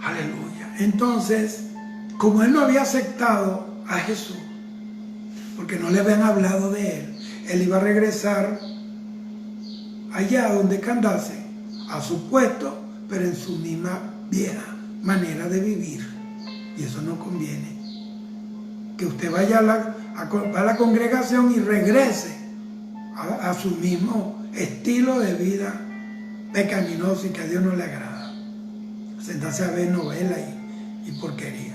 Speaker 1: Aleluya. Entonces, como él no había aceptado a Jesús, porque no le habían hablado de él, él iba a regresar allá donde Candace, a su puesto, pero en su misma vieja manera de vivir. Y eso no conviene. Que usted vaya a la congregación y regrese a su mismo estilo de vida pecaminoso y que a Dios no le agrada. Sentarse a ver novelas y porquería.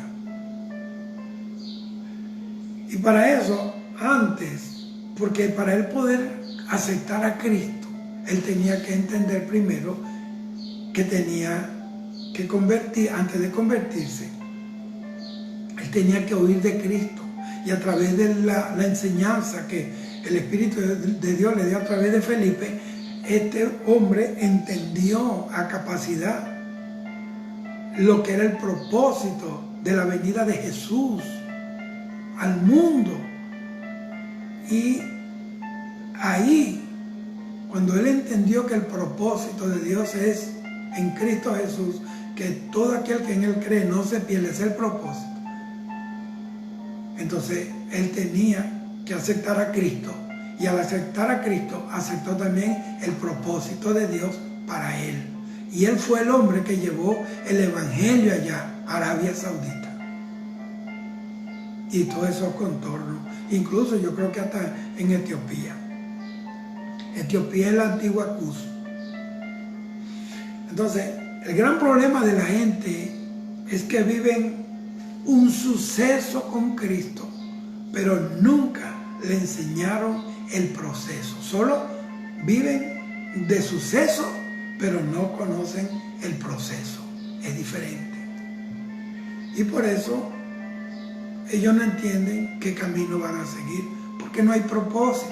Speaker 1: Y para eso, antes, porque para él poder aceptar a Cristo, él tenía que entender primero que tenía que convertir, antes de convertirse, él tenía que oír de Cristo. Y a través de la enseñanza que el Espíritu de Dios le dio a través de Felipe, este hombre entendió a capacidad lo que era el propósito de la venida de Jesús al mundo. Y ahí, cuando él entendió que el propósito de Dios es en Cristo Jesús, que todo aquel que en él cree no se pierde, es el propósito. Entonces él tenía que aceptar a Cristo, y al aceptar a Cristo aceptó también el propósito de Dios para él. Y él fue el hombre que llevó el evangelio allá, a Arabia Saudita. Y todos esos contornos, incluso yo creo que hasta en Etiopía. Etiopía es la antigua Cus. Entonces, el gran problema de la gente es que viven un suceso con Cristo, pero nunca le enseñaron el proceso. Solo viven de suceso, pero no conocen el proceso. Es diferente. Y por eso ellos no entienden qué camino van a seguir, porque no hay propósito.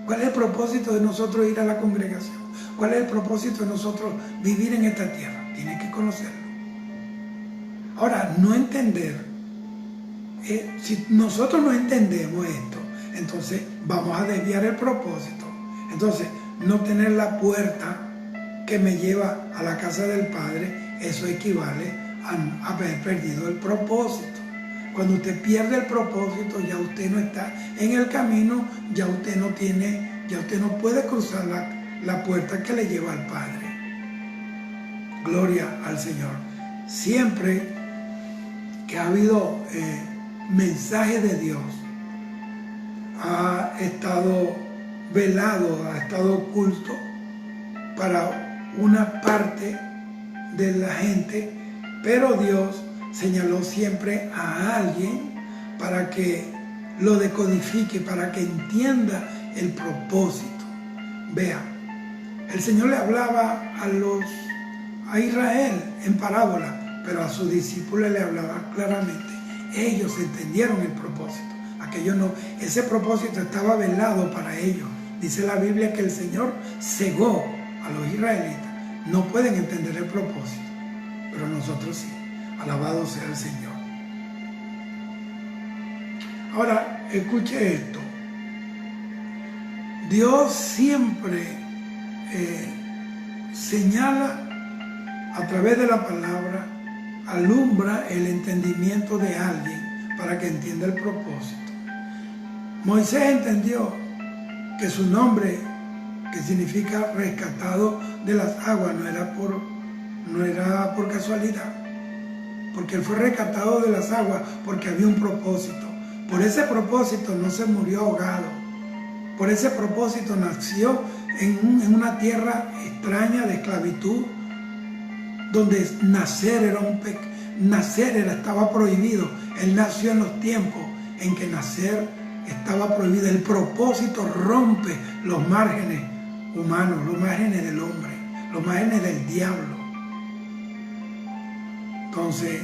Speaker 1: ¿Cuál es el propósito de nosotros ir a la congregación? ¿Cuál es el propósito de nosotros vivir en esta tierra? Tienen que conocerlo. Ahora, no entender, si nosotros no entendemos esto, entonces vamos a desviar el propósito. Entonces, no tener la puerta que me lleva a la casa del Padre, eso equivale a haber perdido el propósito. Cuando usted pierde el propósito, ya usted no está en el camino, ya usted no puede cruzar la puerta que le lleva al Padre. Gloria al Señor. Siempre que ha habido mensaje de Dios, ha estado velado, ha estado oculto para una parte de la gente, pero Dios señaló siempre a alguien para que lo decodifique, para que entienda el propósito. Vea, el Señor le hablaba a Israel en parábola, pero a sus discípulos le hablaba claramente. Ellos entendieron el propósito. Ese propósito estaba velado para ellos. Dice la Biblia que el Señor cegó a los israelitas. No pueden entender el propósito, pero nosotros sí. Alabado sea el Señor. Ahora, escuche esto. Dios siempre señala a través de la palabra, alumbra el entendimiento de alguien para que entienda el propósito. Moisés entendió que su nombre, que significa rescatado de las aguas, no era por casualidad, porque él fue rescatado de las aguas porque había un propósito. Por ese propósito no se murió ahogado. Por ese propósito nació en una tierra extraña de esclavitud, donde nacer estaba prohibido. Él nació en los tiempos en que nacer estaba prohibido. El propósito rompe los márgenes humanos, los márgenes del hombre, los márgenes del diablo. Entonces,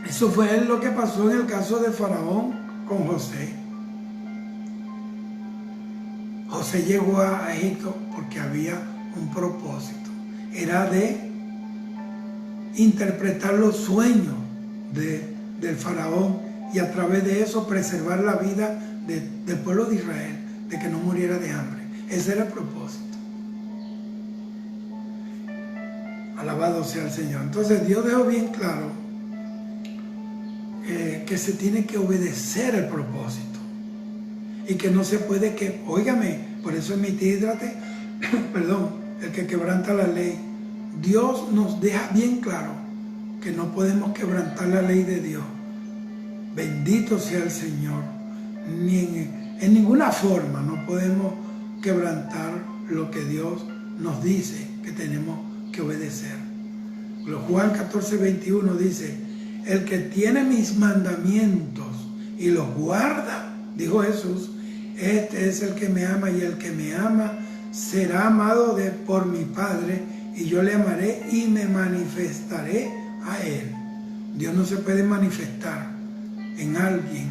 Speaker 1: eso fue lo que pasó en el caso de Faraón con José. José llegó a Egipto porque había un propósito. Era de interpretar los sueños del Faraón y a través de eso preservar la vida del pueblo de Israel, de que no muriera de hambre. Ese era el propósito. Alabado sea el Señor. Entonces Dios dejó bien claro que se tiene que obedecer el propósito y que no se puede óigame, por eso es mitídrate, perdón, el que quebranta la ley Dios nos deja bien claro que no podemos quebrantar la ley de Dios. Bendito sea el Señor. Ni en ninguna forma no podemos quebrantar lo que Dios nos dice que tenemos que obedecer. Juan 14:21 dice: el que tiene mis mandamientos y los guarda, dijo Jesús, este es el que me ama, y el que me ama será amado por mi Padre, y yo le amaré y me manifestaré a él. Dios no se puede manifestar en alguien,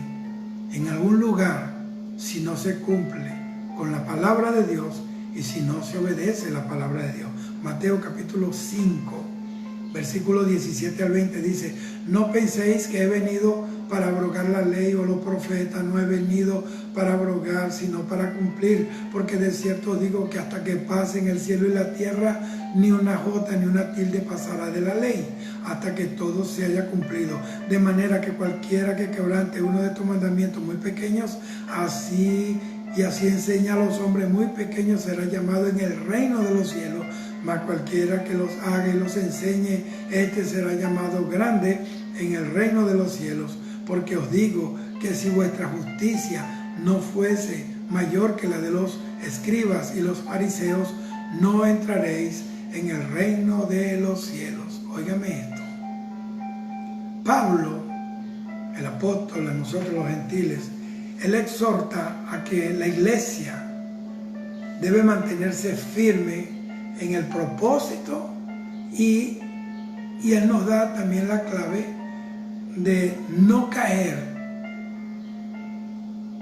Speaker 1: en algún lugar, si no se cumple con la palabra de Dios y si no se obedece la palabra de Dios. Mateo capítulo 5, versículos 17 al 20 dice: no penséis que he venido para abrogar la ley o los profetas. No he venido para abrogar, sino para cumplir. Porque de cierto digo que hasta que pasen el cielo y la tierra, ni una jota ni una tilde pasará de la ley, hasta que todo se haya cumplido. De manera que cualquiera que quebrante uno de estos mandamientos muy pequeños, así enseña a los hombres muy pequeños, será llamado en el reino de los cielos. Mas cualquiera que los haga y los enseñe, este será llamado grande en el reino de los cielos. Porque os digo que si vuestra justicia no fuese mayor que la de los escribas y los fariseos, no entraréis en el reino de los cielos. Óigame esto. Pablo, el apóstol de nosotros los gentiles, él exhorta a que la iglesia debe mantenerse firme en el propósito, y él nos da también la clave de no caer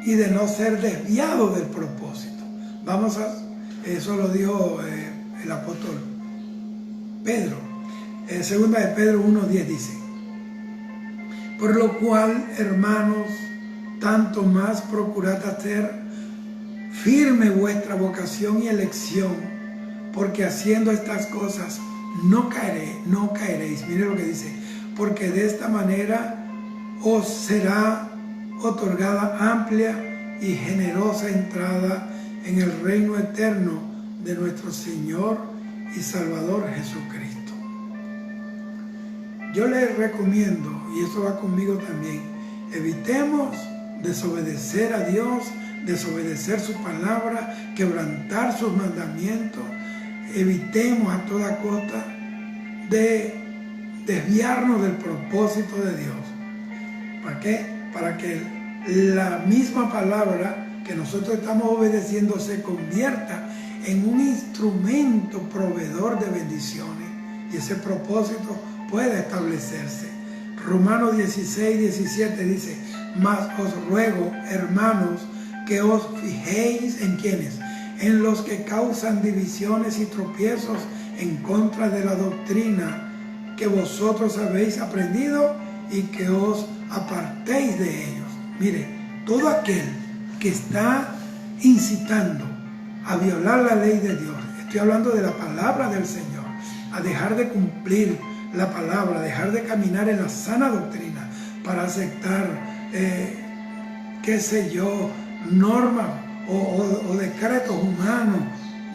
Speaker 1: y de no ser desviado del propósito. Eso lo dijo el apóstol Pedro. Segunda de Pedro 1:10 dice: por lo cual, hermanos, tanto más procurad hacer firme vuestra vocación y elección, porque haciendo estas cosas no caeréis. Mire lo que dice: porque de esta manera os será otorgada amplia y generosa entrada en el reino eterno de nuestro Señor y Salvador Jesucristo. Yo les recomiendo, y eso va conmigo también, evitemos desobedecer a Dios, desobedecer su palabra, quebrantar sus mandamientos. Evitemos a toda costa de desviarnos del propósito de Dios. ¿Para qué? Para que la misma palabra que nosotros estamos obedeciendo se convierta en un instrumento proveedor de bendiciones, y ese propósito pueda establecerse. Romanos 16:17 dice: mas os ruego, hermanos, que os fijéis en quienes, en los que causan divisiones y tropiezos en contra de la doctrina que vosotros habéis aprendido, y que os apartéis de ellos. Mire, todo aquel que está incitando a violar la ley de Dios, estoy hablando de la palabra del Señor, a dejar de cumplir la palabra, dejar de caminar en la sana doctrina para aceptar, normas o decretos humanos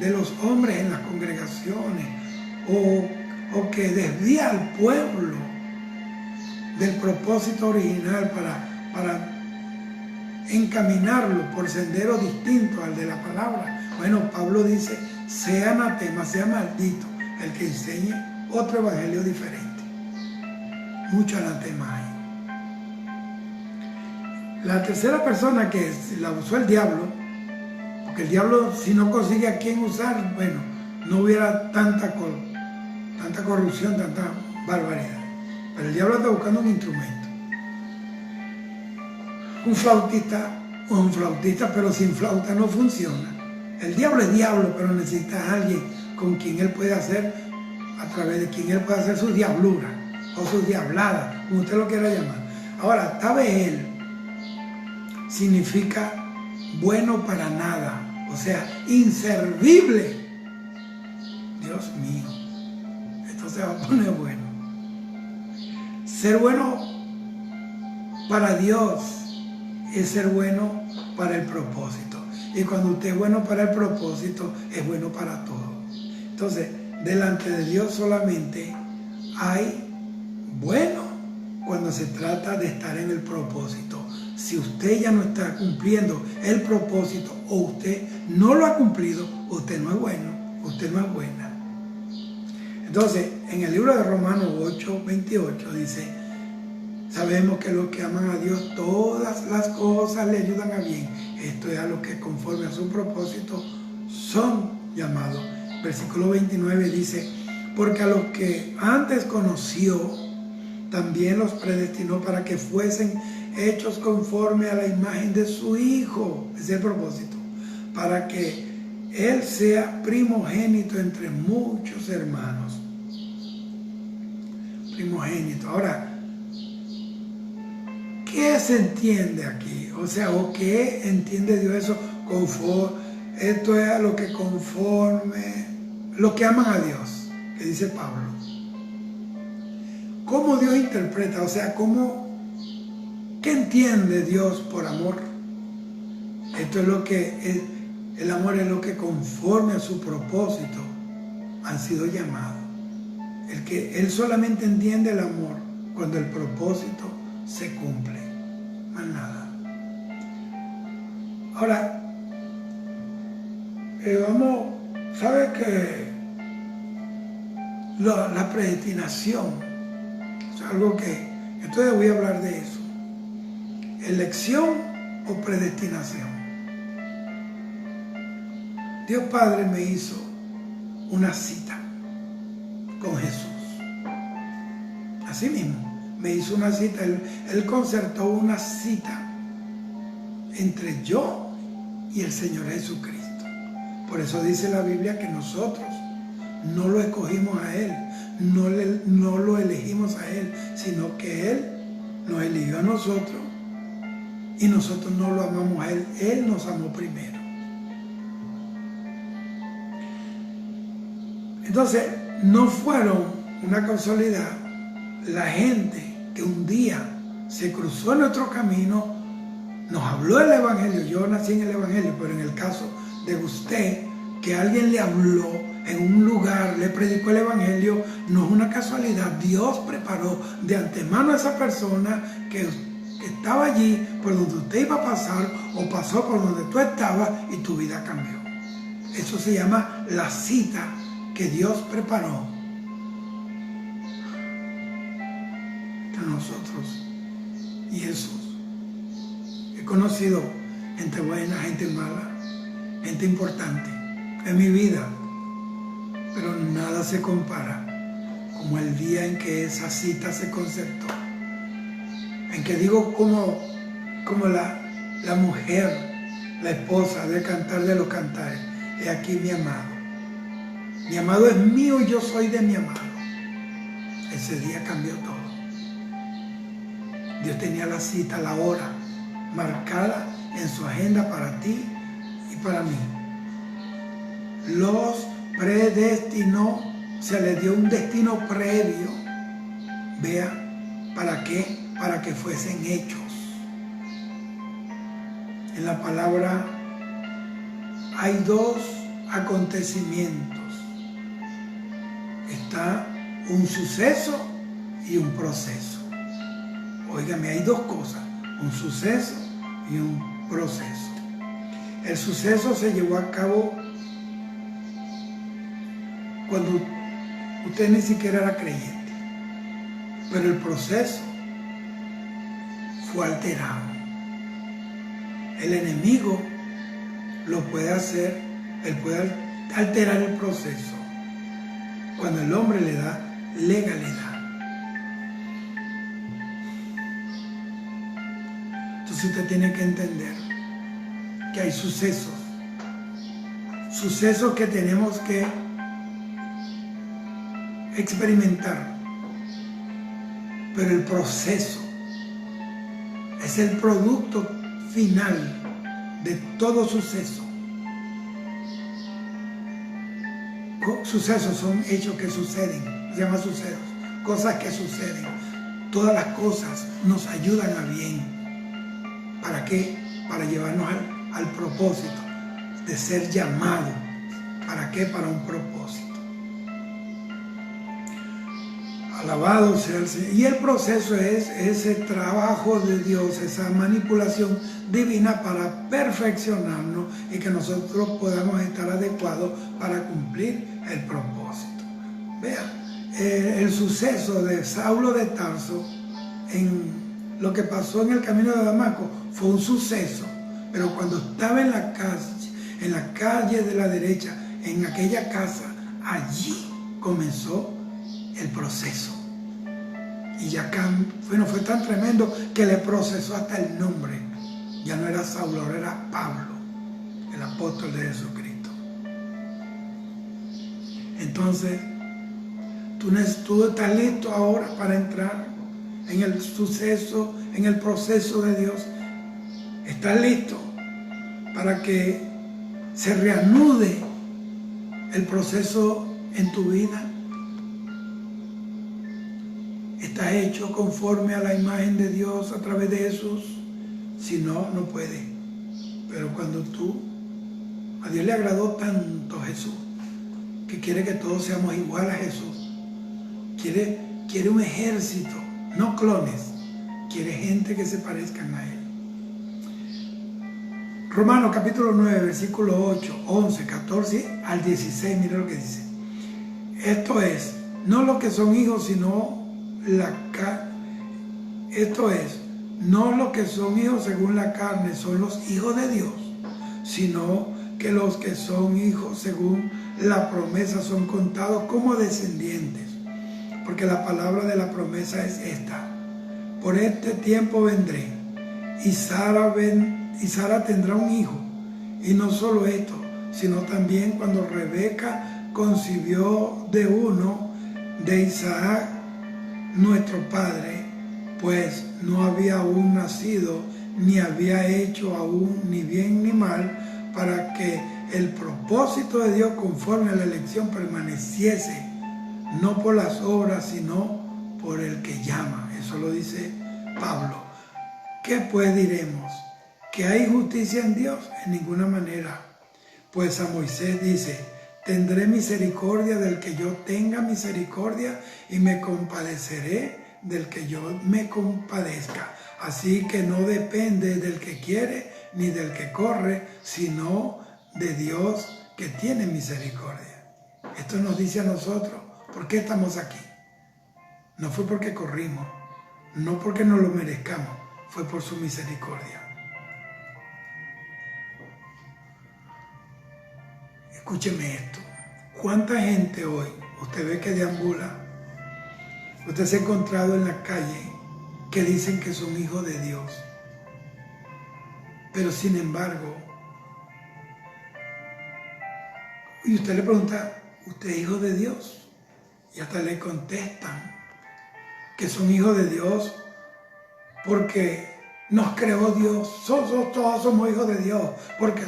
Speaker 1: de los hombres en las congregaciones, o que desvía al pueblo del propósito original para encaminarlo por sendero distinto al de la palabra. Bueno, Pablo dice: sea anatema, sea maldito el que enseñe otro evangelio diferente. Mucho anatema hay. La tercera persona que la usó el diablo, porque el diablo, si no consigue a quién usar, bueno, no hubiera tanta corrupción, tanta barbaridad. Pero el diablo está buscando un instrumento. Un flautista, pero sin flauta no funciona. El diablo es diablo, pero necesita a alguien con quien él puede hacer, a través de quien él puede hacer sus diabluras o sus diabladas, como usted lo quiera llamar. Ahora, Tabeel significa bueno para nada, o sea, inservible. Dios mío, esto se va a poner bueno. Ser bueno para Dios es ser bueno para el propósito. Y cuando usted es bueno para el propósito, es bueno para todo. Entonces, delante de Dios solamente hay bueno cuando se trata de estar en el propósito. Si usted ya no está cumpliendo el propósito o usted no lo ha cumplido, usted no es bueno, usted no es buena. Entonces, en el libro de Romanos 8:28 dice: sabemos que los que aman a Dios, todas las cosas le ayudan a bien. Esto es a los que conforme a su propósito son llamados. Versículo 29 dice: porque a los que antes conoció, también los predestinó para que fuesen hechos conforme a la imagen de su Hijo. Ese es el propósito. Para que Él sea primogénito entre muchos hermanos. Primogénito. Ahora, ¿qué se entiende aquí? O sea, ¿o qué entiende Dios eso? Esto es a lo que conforme, los que aman a Dios, que dice Pablo. ¿Cómo Dios interpreta? O sea, ¿qué entiende Dios por amor? Esto es lo que, el amor es lo que conforme a su propósito han sido llamados. Él solamente entiende el amor cuando el propósito se cumple, más nada. Ahora, ¿sabe que la predestinación es algo que, entonces voy a hablar de eso? ¿Elección o predestinación? Dios Padre me hizo una cita con Jesús. Así mismo, me hizo una cita, Él concertó una cita entre yo y el Señor Jesucristo. Por eso dice la Biblia que nosotros no lo escogimos a Él, no lo elegimos a Él, sino que Él nos eligió a nosotros y nosotros no lo amamos a Él, Él nos amó primero. Entonces, no fueron una casualidad la gente que un día se cruzó en nuestro camino, nos habló del Evangelio. Yo nací en el Evangelio, pero en el caso de usted, que alguien le habló en un lugar, le predicó el Evangelio, no es una casualidad. Dios preparó de antemano a esa persona que estaba allí por donde usted iba a pasar o pasó por donde tú estabas y tu vida cambió. Eso se llama la cita que Dios preparó entre nosotros y Jesús. He conocido gente buena, gente mala, gente importante en mi vida, pero nada se compara como el día en que esa cita se concertó, en que digo como la mujer, la esposa del cantar de los cantares: he aquí mi amado es mío y yo soy de mi amado. Ese día cambió todo. Dios tenía la cita, la hora marcada en su agenda para ti y para mí. Los predestinó, se les dio un destino previo. Vea, ¿para qué? Para que fuesen hechos. En la palabra hay dos acontecimientos. Está un suceso y un proceso. Óigame, hay dos cosas, un suceso y un proceso. El suceso se llevó a cabo cuando usted ni siquiera era creyente, pero el proceso fue alterado. El enemigo lo puede hacer, él puede alterar el proceso cuando el hombre le da legalidad. Entonces usted tiene que entender que hay sucesos que tenemos que experimentar, pero el proceso es el producto final de todo suceso. Sucesos son hechos que suceden, se llama sucesos, cosas que suceden. Todas las cosas nos ayudan a bien. ¿Para qué? Para llevarnos al propósito de ser llamados. ¿Para qué? Para un propósito. Alabado sea el Señor. Y el proceso es ese trabajo de Dios, esa manipulación divina para perfeccionarnos y que nosotros podamos estar adecuados para cumplir el propósito. Vean, el suceso de Saulo de Tarso, en lo que pasó en el camino de Damasco, fue un suceso, pero cuando estaba en la calle de la derecha, en aquella casa, allí comenzó el proceso. Y ya fue tan tremendo que le procesó hasta el nombre. Ya no era Saulo, ahora era Pablo, el apóstol de Jesucristo. Entonces, tú estás listo ahora para entrar en el suceso, en el proceso de Dios. Estás listo para que se reanude el proceso en tu vida. Está hecho conforme a la imagen de Dios a través de Jesús. Si no, no puede. Pero cuando a Dios le agradó tanto Jesús, que quiere que todos seamos igual a Jesús. Quiere un ejército, no clones. Quiere gente que se parezcan a Él. Romanos capítulo 9, versículo 8, 11, 14 al 16, mira lo que dice. Esto es, no los que son hijos, sino no los que son hijos según la carne son los hijos de Dios, sino que los que son hijos según la promesa son contados como descendientes. Porque la palabra de la promesa es esta: por este tiempo vendré, y Sara tendrá un hijo. Y no solo esto, sino también cuando Rebeca concibió de uno de Isaac, nuestro padre, pues no había aún nacido, ni había hecho aún ni bien ni mal, para que el propósito de Dios conforme a la elección permaneciese, no por las obras, sino por el que llama. Eso lo dice Pablo. ¿Qué pues diremos? ¿Que hay justicia en Dios? En ninguna manera. Pues a Moisés dice: tendré misericordia del que yo tenga misericordia y me compadeceré del que yo me compadezca. Así que no depende del que quiere ni del que corre, sino de Dios que tiene misericordia. Esto nos dice a nosotros, ¿por qué estamos aquí? No fue porque corrimos, no porque nos lo merezcamos, fue por su misericordia. Escúcheme esto. ¿Cuánta gente hoy, usted ve que deambula, usted se ha encontrado en la calle que dicen que son hijos de Dios? Pero sin embargo, y usted le pregunta, ¿usted es hijo de Dios? Y hasta le contestan que son hijos de Dios porque nos creó Dios. Todos somos hijos de Dios porque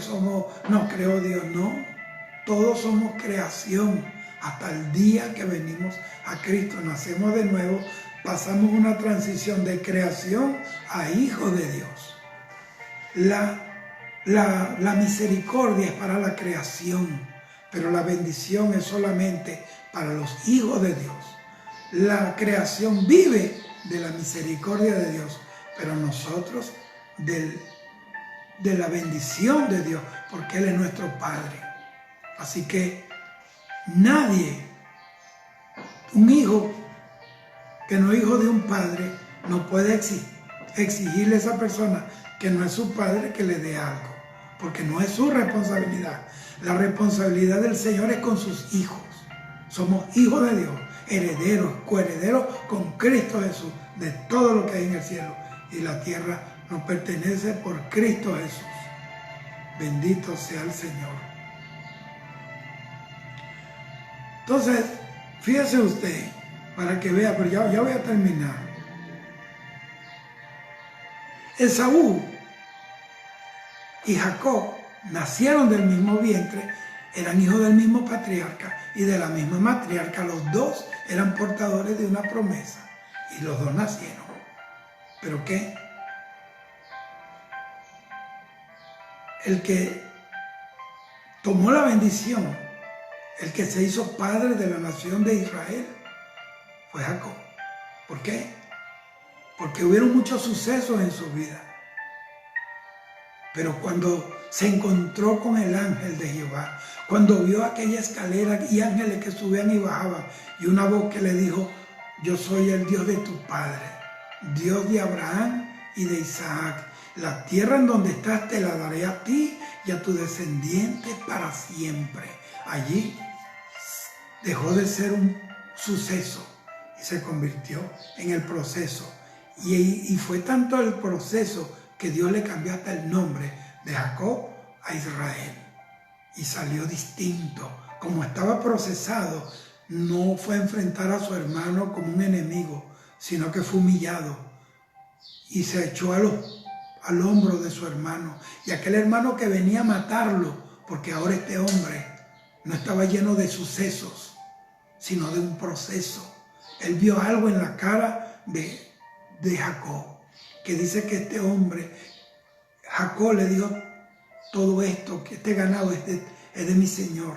Speaker 1: nos creó Dios. No. Todos somos creación. Hasta el día que venimos a Cristo, nacemos de nuevo, pasamos una transición de creación a hijo de Dios. La misericordia es para la creación, pero la bendición es solamente para los hijos de Dios. La creación vive de la misericordia de Dios, pero nosotros de la bendición de Dios, porque Él es nuestro Padre. Así que nadie, un hijo que no es hijo de un padre, no puede exigirle a esa persona que no es su padre que le dé algo, porque no es su responsabilidad. La responsabilidad del Señor es con sus hijos. Somos hijos de Dios, herederos, coherederos con Cristo Jesús de todo lo que hay en el cielo y la tierra nos pertenece por Cristo Jesús. Bendito sea el Señor. Entonces, fíjese usted, para que vea, pero ya voy a terminar. Esaú y Jacob nacieron del mismo vientre, eran hijos del mismo patriarca y de la misma matriarca. Los dos eran portadores de una promesa y los dos nacieron. ¿Pero qué? El que tomó la bendición, el que se hizo padre de la nación de Israel, fue Jacob. ¿Por qué? Porque hubieron muchos sucesos en su vida. Pero cuando se encontró con el ángel de Jehová, cuando vio aquella escalera y ángeles que subían y bajaban, y una voz que le dijo: yo soy el Dios de tu padre, Dios de Abraham y de Isaac. La tierra en donde estás te la daré a ti y a tu descendiente para siempre. Allí dejó de ser un suceso y se convirtió en el proceso. Y fue tanto el proceso que Dios le cambió hasta el nombre de Jacob a Israel. Y salió distinto. Como estaba procesado, no fue a enfrentar a su hermano como un enemigo, sino que fue humillado y se echó al hombro de su hermano. Y aquel hermano que venía a matarlo, porque ahora este hombre no estaba lleno de sucesos, sino de un proceso. Él vio algo en la cara de Jacob, que dice que este hombre, Jacob le dijo: todo esto, que este ganado es de mi señor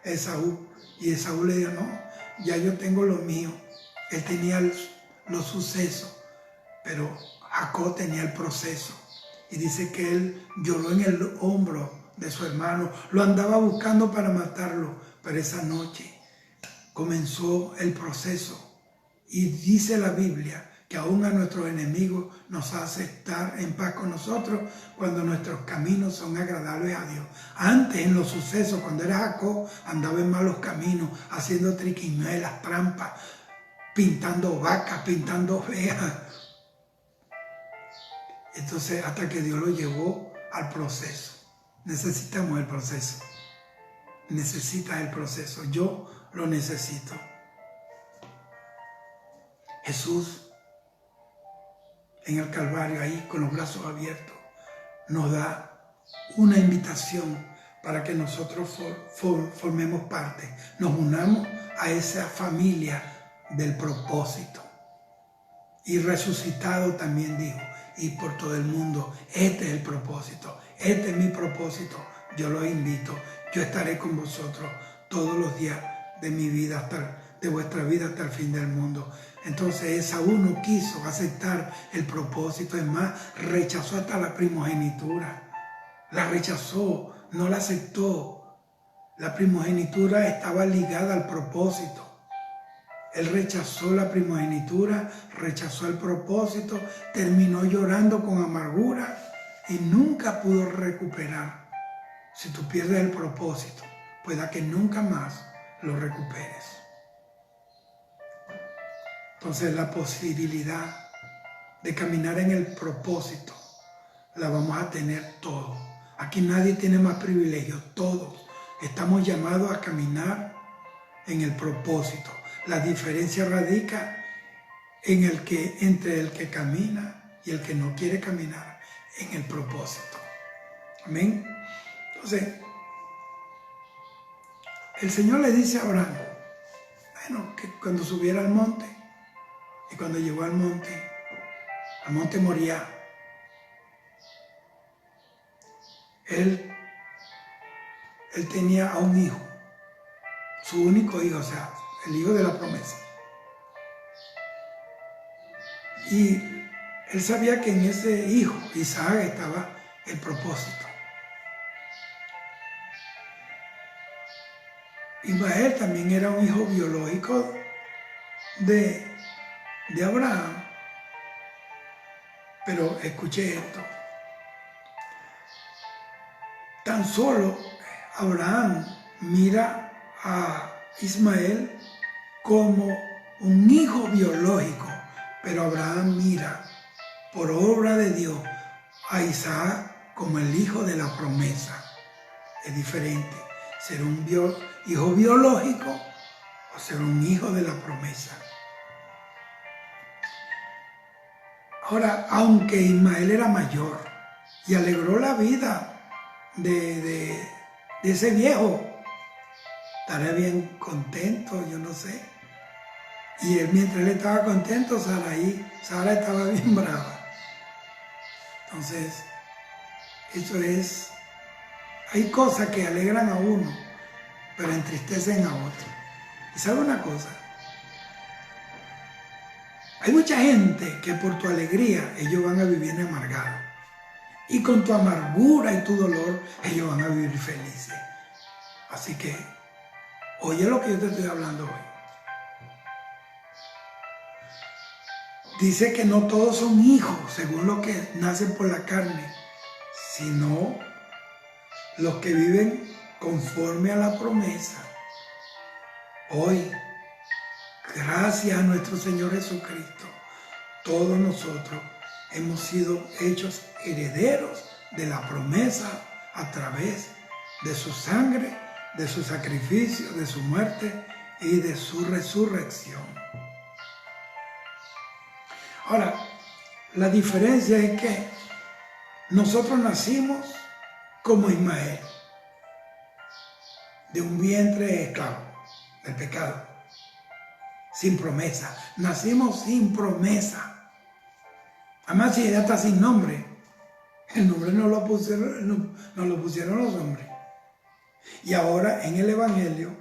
Speaker 1: Esaú. Y Esaú le dijo: no, ya yo tengo lo mío. Él tenía los sucesos, pero Jacob tenía el proceso. Y dice que él lloró en el hombro de su hermano, lo andaba buscando para matarlo, pero esa noche comenzó el proceso. Y dice la Biblia que aún a nuestros enemigos nos hace estar en paz con nosotros cuando nuestros caminos son agradables a Dios. Antes, en los sucesos, cuando era Jacob, andaba en malos caminos, haciendo triquiñuelas, trampas, pintando vacas, pintando ovejas. Entonces, hasta que Dios lo llevó al proceso. Necesitamos el proceso. Necesitas el proceso. Yo lo necesito. Jesús, en el Calvario, ahí con los brazos abiertos, nos da una invitación para que nosotros formemos parte, nos unamos a esa familia del propósito. Y resucitado también dijo: y por todo el mundo, este es el propósito, este es mi propósito, yo los invito, yo estaré con vosotros todos los días de mi vida, de vuestra vida hasta el fin del mundo. Entonces Esaú no quiso aceptar el propósito, es más, rechazó hasta la primogenitura, la rechazó, no la aceptó. La primogenitura estaba ligada al propósito. Él rechazó la primogenitura, rechazó el propósito, terminó llorando con amargura y nunca pudo recuperar. Si tú pierdes el propósito, pueda que nunca más lo recuperes. Entonces la posibilidad de caminar en el propósito la vamos a tener todos. Aquí nadie tiene más privilegios, todos estamos llamados a caminar en el propósito. La diferencia radica entre el que camina y el que no quiere caminar en el propósito. Amén. Entonces, el Señor le dice a Abraham, bueno, que cuando subiera al monte, y cuando llegó al monte Moriah, él tenía a un hijo, su único hijo, o sea, el hijo de la promesa. Y él sabía que en ese hijo, Isaac, estaba el propósito. Ismael también era un hijo biológico de Abraham. Pero escuche esto. Tan solo Abraham mira a Ismael como un hijo biológico, pero Abraham mira por obra de Dios a Isaac como el hijo de la promesa. Es diferente ser un hijo biológico o ser un hijo de la promesa. Ahora, aunque Ismael era mayor y alegró la vida de ese viejo, estaría bien contento, yo no sé. Y mientras él estaba contento, Sara estaba bien brava. Entonces, hay cosas que alegran a uno, pero entristecen a otro. ¿Y sabe una cosa? Hay mucha gente que por tu alegría ellos van a vivir amargados. Y con tu amargura y tu dolor ellos van a vivir felices. Así que, oye lo que yo te estoy hablando hoy. Dice que no todos son hijos, según lo que nacen por la carne, sino los que viven conforme a la promesa. Hoy, gracias a nuestro Señor Jesucristo, todos nosotros hemos sido hechos herederos de la promesa a través de su sangre, de su sacrificio, de su muerte y de su resurrección. Ahora, la diferencia es que nosotros nacimos como Ismael, de un vientre esclavo del pecado, sin promesa. Nacimos sin promesa. Además, si ella está sin nombre, el nombre no lo pusieron los hombres. Y ahora en el Evangelio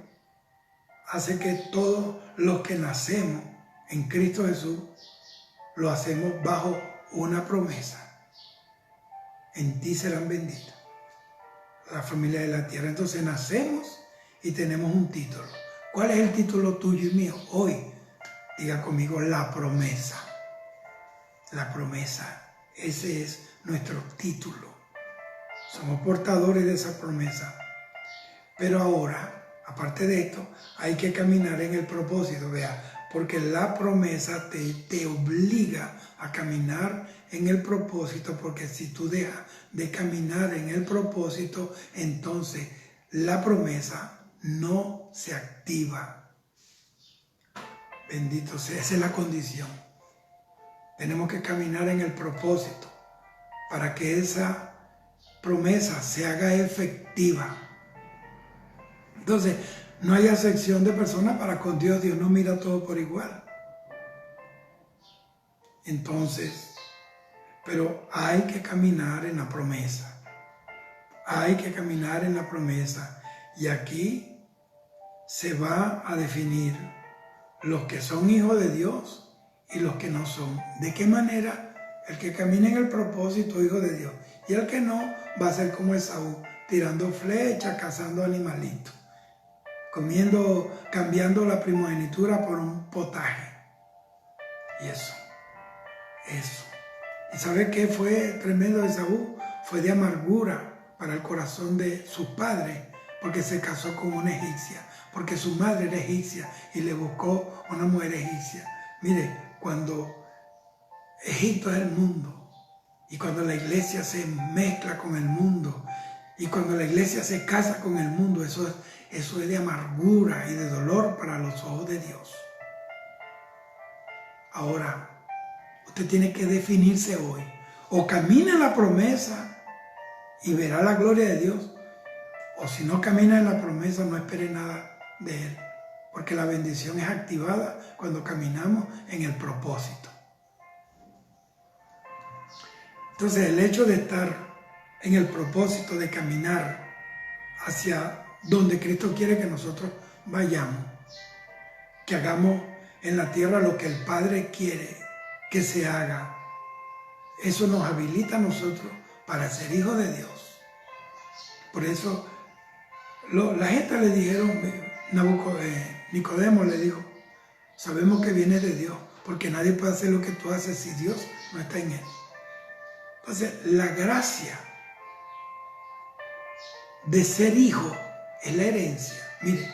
Speaker 1: hace que todos los que nacemos en Cristo Jesús lo hacemos bajo una promesa. En ti serán benditos la familia de la tierra. Entonces nacemos y tenemos un título. ¿Cuál es el título tuyo y mío hoy? Diga conmigo, la promesa. La promesa. Ese es nuestro título. Somos portadores de esa promesa. Pero ahora, aparte de esto, hay que caminar en el propósito. Vea, porque la promesa te obliga a caminar en el propósito, porque si tú dejas de caminar en el propósito, entonces la promesa no se activa. Bendito sea, esa es la condición. Tenemos que caminar en el propósito para que esa promesa se haga efectiva. Entonces, no hay acepción de personas para con Dios. Dios no mira todo por igual. Entonces, pero hay que caminar en la promesa. Hay que caminar en la promesa. Y aquí se va a definir los que son hijos de Dios y los que no son. ¿De qué manera? El que camina en el propósito, hijo de Dios. Y el que no, va a ser como Esaú, tirando flechas, cazando animalitos, cambiando la primogenitura por un potaje. Y eso. ¿Y sabe qué fue tremendo de Esaú? Fue de amargura para el corazón de sus padres, porque se casó con una egipcia, porque su madre era egipcia y le buscó una mujer egipcia. Mire, cuando Egipto es el mundo, y cuando la iglesia se mezcla con el mundo, y cuando la iglesia se casa con el mundo, eso es de amargura y de dolor para los ojos de Dios. Ahora, usted tiene que definirse hoy. O camina en la promesa y verá la gloria de Dios. O si no camina en la promesa, no espere nada de Él. Porque la bendición es activada cuando caminamos en el propósito. Entonces, el hecho de estar en el propósito de caminar hacia donde Cristo quiere que nosotros vayamos, que hagamos en la tierra lo que el Padre quiere que se haga, eso nos habilita a nosotros para ser hijos de Dios. Por eso la gente le dijeron, Nicodemo le dijo, sabemos que viene de Dios, porque nadie puede hacer lo que tú haces si Dios no está en él. Entonces, la gracia de ser hijo es la herencia. Mire,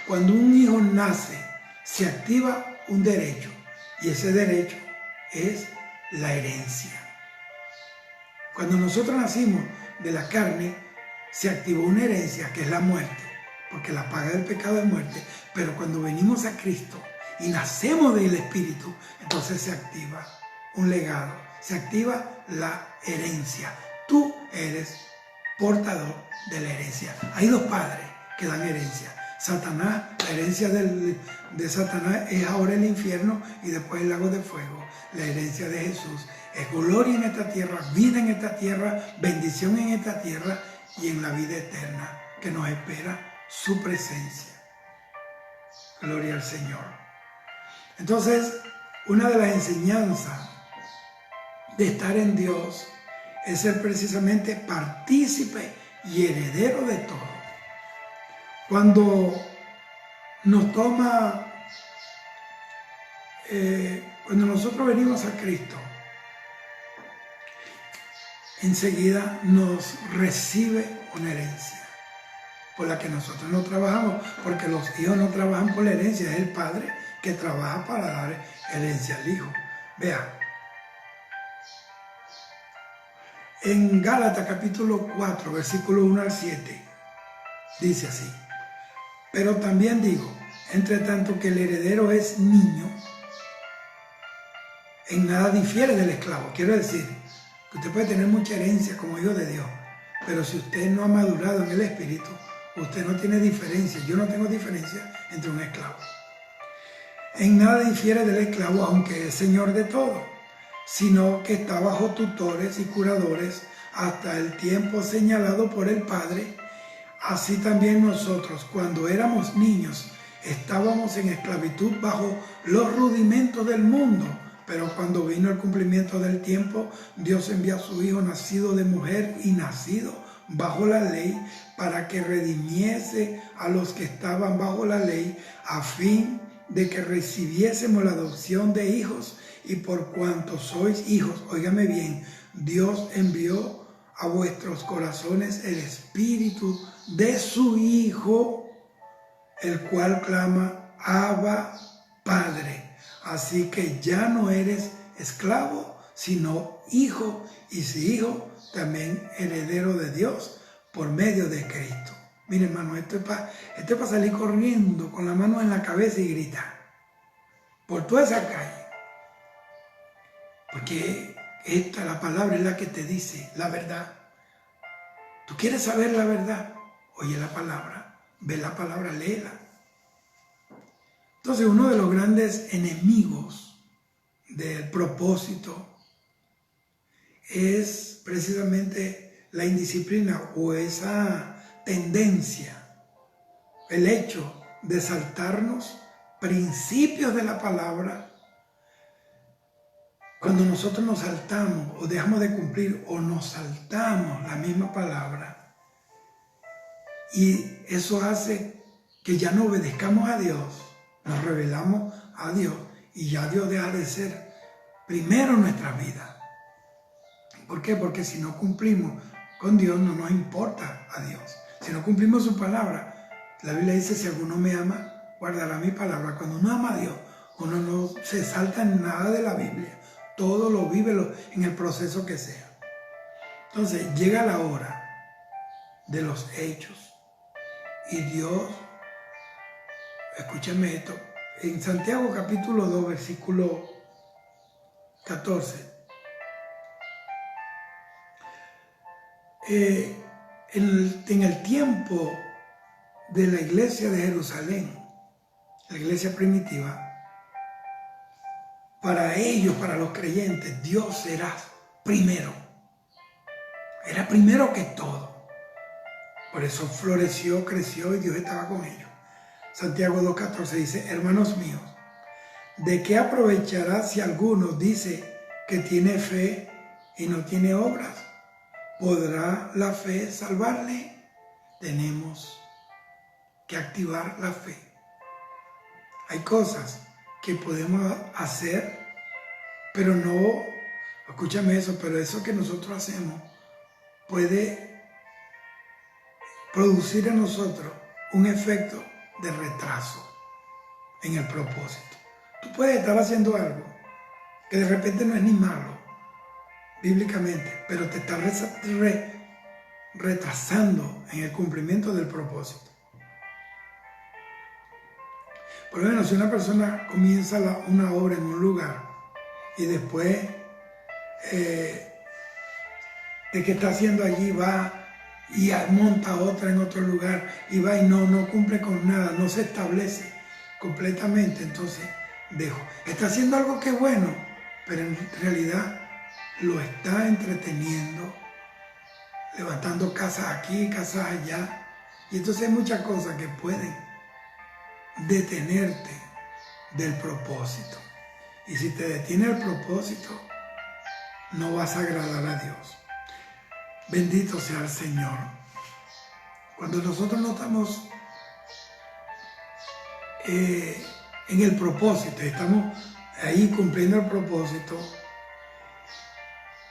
Speaker 1: cuando un hijo nace, se activa un derecho, y ese derecho es la herencia. Cuando nosotros nacimos de la carne, se activó una herencia que es la muerte, porque la paga del pecado es muerte. Pero cuando venimos a Cristo y nacemos del Espíritu, entonces se activa un legado, se activa la herencia. Tú eres portador de la herencia. Hay dos padres que dan herencia. Satanás, la herencia de Satanás es ahora el infierno y después el lago de fuego. La herencia de Jesús es gloria en esta tierra, vida en esta tierra, bendición en esta tierra y en la vida eterna que nos espera su presencia. Gloria al Señor. Entonces, Una de las enseñanzas de estar en Dios es ser precisamente partícipe y heredero de todo. Cuando nos toma, cuando nosotros venimos a Cristo, enseguida nos recibe una herencia por la que nosotros no trabajamos, porque los hijos no trabajan por la herencia, es el padre que trabaja para dar herencia al hijo. Vea, en Gálatas capítulo 4, versículo 1 al 7, dice así: pero también digo, entre tanto que el heredero es niño, en nada difiere del esclavo. Quiero decir, que usted puede tener mucha herencia como hijo de Dios, pero si usted no ha madurado en el Espíritu, usted no tiene diferencia. Yo no tengo diferencia entre un esclavo. En nada difiere del esclavo, aunque es señor de todo, sino que está bajo tutores y curadores hasta el tiempo señalado por el Padre. Así también nosotros, cuando éramos niños, estábamos en esclavitud bajo los rudimentos del mundo. Pero cuando vino el cumplimiento del tiempo, Dios envió a su Hijo nacido de mujer y nacido bajo la ley, para que redimiese a los que estaban bajo la ley, a fin de que recibiésemos la adopción de hijos. Y por cuanto sois hijos, óigame bien, Dios envió a vuestros corazones el Espíritu de su Hijo, el cual clama: Abba, Padre. Así que ya no eres esclavo, sino hijo, y si hijo, también heredero de Dios por medio de Cristo. Mire, hermano, esto es para salir corriendo con la mano en la cabeza y gritar por toda esa calle. Porque la palabra es la que te dice la verdad. ¿Tú quieres saber la verdad? Oye la palabra, ve la palabra, léela. Entonces, uno de los grandes enemigos del propósito es precisamente la indisciplina, o esa tendencia, el hecho de saltarnos principios de la palabra. Cuando nosotros nos saltamos o dejamos de cumplir o nos saltamos la misma palabra, y eso hace que ya no obedezcamos a Dios, nos rebelamos a Dios y ya Dios deja de ser primero en nuestra vida. ¿Por qué? Porque si no cumplimos con Dios, no nos importa a Dios. Si no cumplimos su palabra, la Biblia dice: si alguno me ama, guardará mi palabra. Cuando uno ama a Dios, uno no se salta en nada de la Biblia. Todo lo vive en el proceso que sea. Entonces llega la hora de los hechos y Dios, escúchame esto, en Santiago capítulo 2, versículo 14, en el tiempo de la iglesia de Jerusalén, la iglesia primitiva, para ellos, para los creyentes, Dios era primero que todo. Por eso floreció, creció y Dios estaba con ellos. Santiago 2.14 dice: hermanos míos, ¿de qué aprovechará si alguno dice que tiene fe y no tiene obras? ¿Podrá la fe salvarle? Tenemos que activar la fe. Hay cosas que podemos hacer, pero no, escúchame eso, pero eso que nosotros hacemos puede producir en nosotros un efecto de retraso en el propósito. Tú puedes estar haciendo algo que de repente no es ni malo bíblicamente, pero te está retrasando en el cumplimiento del propósito. Por lo menos, si una persona comienza una obra en un lugar y después de que está haciendo allí va y monta otra en otro lugar y va y no cumple con nada, no se establece completamente, entonces dejo. Está haciendo algo que es bueno, pero en realidad lo está entreteniendo, levantando casas aquí, casas allá, y entonces hay muchas cosas que pueden detenerte del propósito. Y si te detiene el propósito, no vas a agradar a Dios. Bendito sea el Señor. Cuando nosotros no estamos en el propósito, estamos ahí cumpliendo el propósito,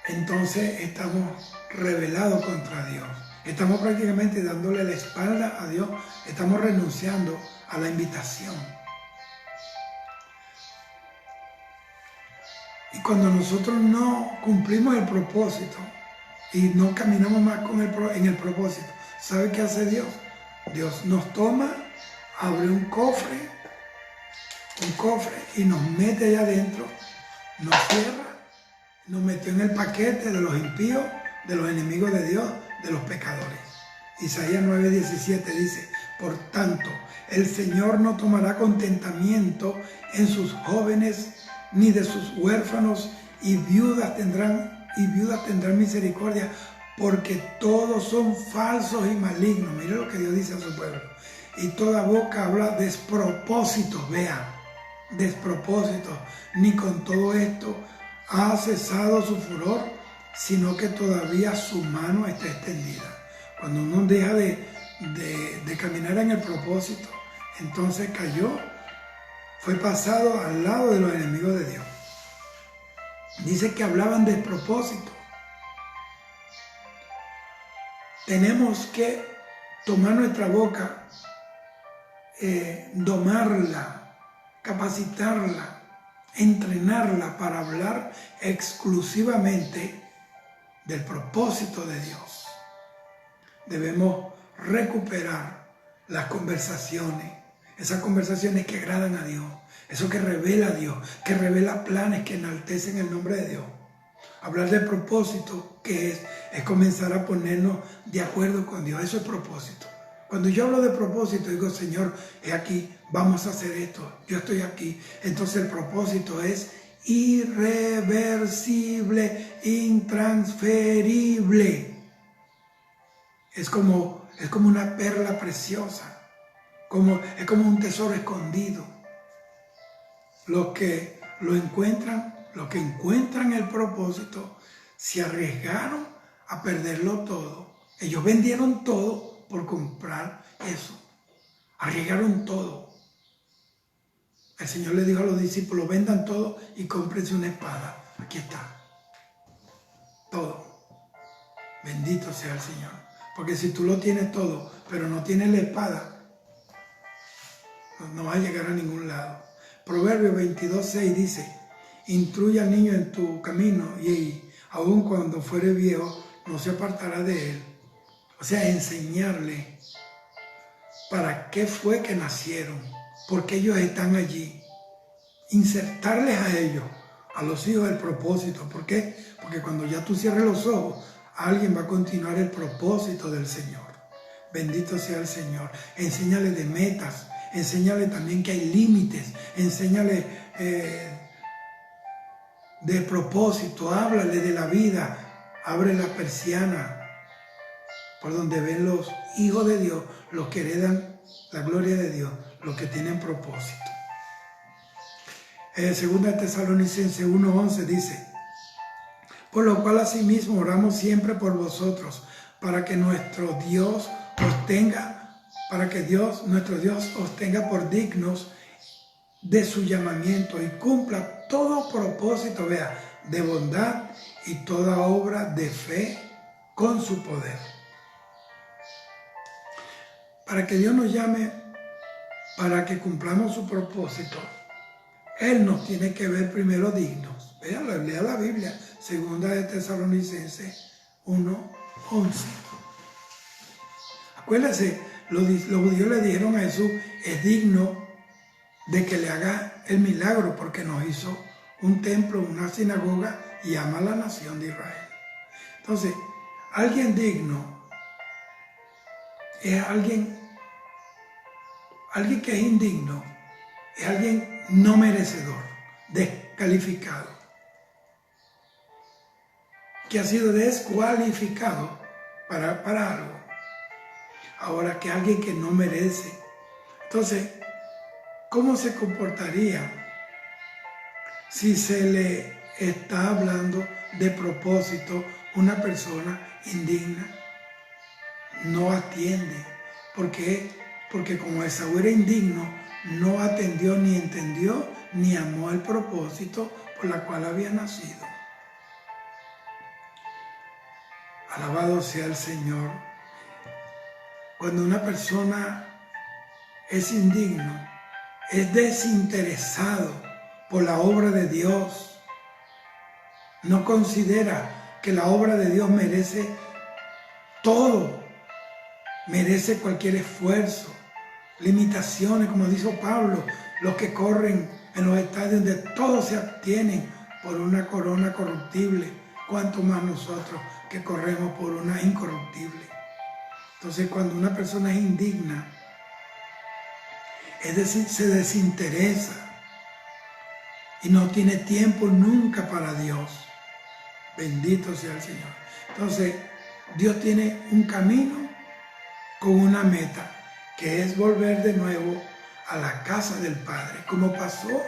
Speaker 1: entonces estamos rebelados contra Dios. Estamos prácticamente dándole la espalda a Dios, estamos renunciando a la invitación. Y cuando nosotros no cumplimos el propósito y no caminamos más en el propósito, ¿sabe qué hace Dios? Dios nos toma, abre un cofre y nos mete allá adentro, nos cierra, nos metió en el paquete de los impíos, de los enemigos de Dios, de los pecadores. Isaías 9:17 dice: por tanto, el Señor no tomará contentamiento en sus jóvenes, ni de sus huérfanos, y viudas tendrán misericordia, porque todos son falsos y malignos. Mire lo que Dios dice a su pueblo. Y toda boca habla despropósitos, vea, despropósitos. Ni con todo esto ha cesado su furor, sino que todavía su mano está extendida. Cuando uno deja de caminar en el propósito, entonces cayó, fue pasado al lado de los enemigos de Dios. Dice que hablaban de propósito. Tenemos que tomar nuestra boca, domarla, capacitarla, entrenarla para hablar exclusivamente del propósito de Dios. Debemos recuperar las conversaciones, esas conversaciones que agradan a Dios, eso que revela a Dios, que revela planes que enaltecen el nombre de Dios. Hablar de propósito, que es comenzar a ponernos de acuerdo con Dios. Eso es propósito. Cuando yo hablo de propósito, digo: Señor, he aquí, vamos a hacer esto, yo estoy aquí. Entonces el propósito es irreversible, intransferible. Es como una perla preciosa, es como un tesoro escondido. Los que encuentran el propósito, se arriesgaron a perderlo todo. Ellos vendieron todo por comprar eso. Arriesgaron todo. El Señor le dijo a los discípulos: vendan todo y cómprense una espada. Aquí está. Todo. Bendito sea el Señor. Porque si tú lo tienes todo, pero no tienes la espada, no vas a llegar a ningún lado. Proverbios 22:6 dice: instruye al niño en tu camino, y aun cuando fuere viejo, no se apartará de él. O sea, enseñarle para qué fue que nacieron, por qué ellos están allí. Insertarles a ellos, a los hijos, el propósito. ¿Por qué? Porque cuando ya tú cierres los ojos, alguien va a continuar el propósito del Señor. Bendito sea el Señor. Enséñale de metas. Enséñale también que hay límites. Enséñale de propósito. Háblale de la vida. Abre la persiana por donde ven los hijos de Dios, los que heredan la gloria de Dios, los que tienen propósito. Segunda Tesalonicenses 1:11 dice: por lo cual asimismo oramos siempre por vosotros, para que nuestro Dios nuestro Dios os tenga por dignos de su llamamiento y cumpla todo propósito, vea, de bondad y toda obra de fe con su poder. Para que Dios nos llame, para que cumplamos su propósito, Él nos tiene que ver primero dignos. Lea la Biblia, segunda de Tesalonicenses 1:11. Acuérdense, los judíos le dijeron a Jesús: es digno de que le haga el milagro, porque nos hizo un templo, una sinagoga, y ama a la nación de Israel. Entonces, alguien digno es alguien que es indigno, es alguien no merecedor, descalificado, que ha sido descualificado para algo. Ahora, que alguien que no merece. Entonces, ¿cómo se comportaría si se le está hablando de propósito, una persona indigna no atiende. ¿Por qué? Porque como Esaú era indigno, no atendió, ni entendió, ni amó el propósito por la cual había nacido. Alabado sea el Señor. Cuando una persona es indigno, es desinteresado por la obra de Dios, no considera que la obra de Dios merece todo, merece cualquier esfuerzo, limitaciones, como dijo Pablo, los que corren en los estadios donde todos se obtienen por una corona corruptible, cuanto más nosotros que corremos por una incorruptible. Entonces, cuando una persona es indigna, es decir, se desinteresa y no tiene tiempo nunca para Dios. Bendito sea el Señor. Entonces, Dios tiene un camino con una meta, que es volver de nuevo a la casa del Padre, como pasó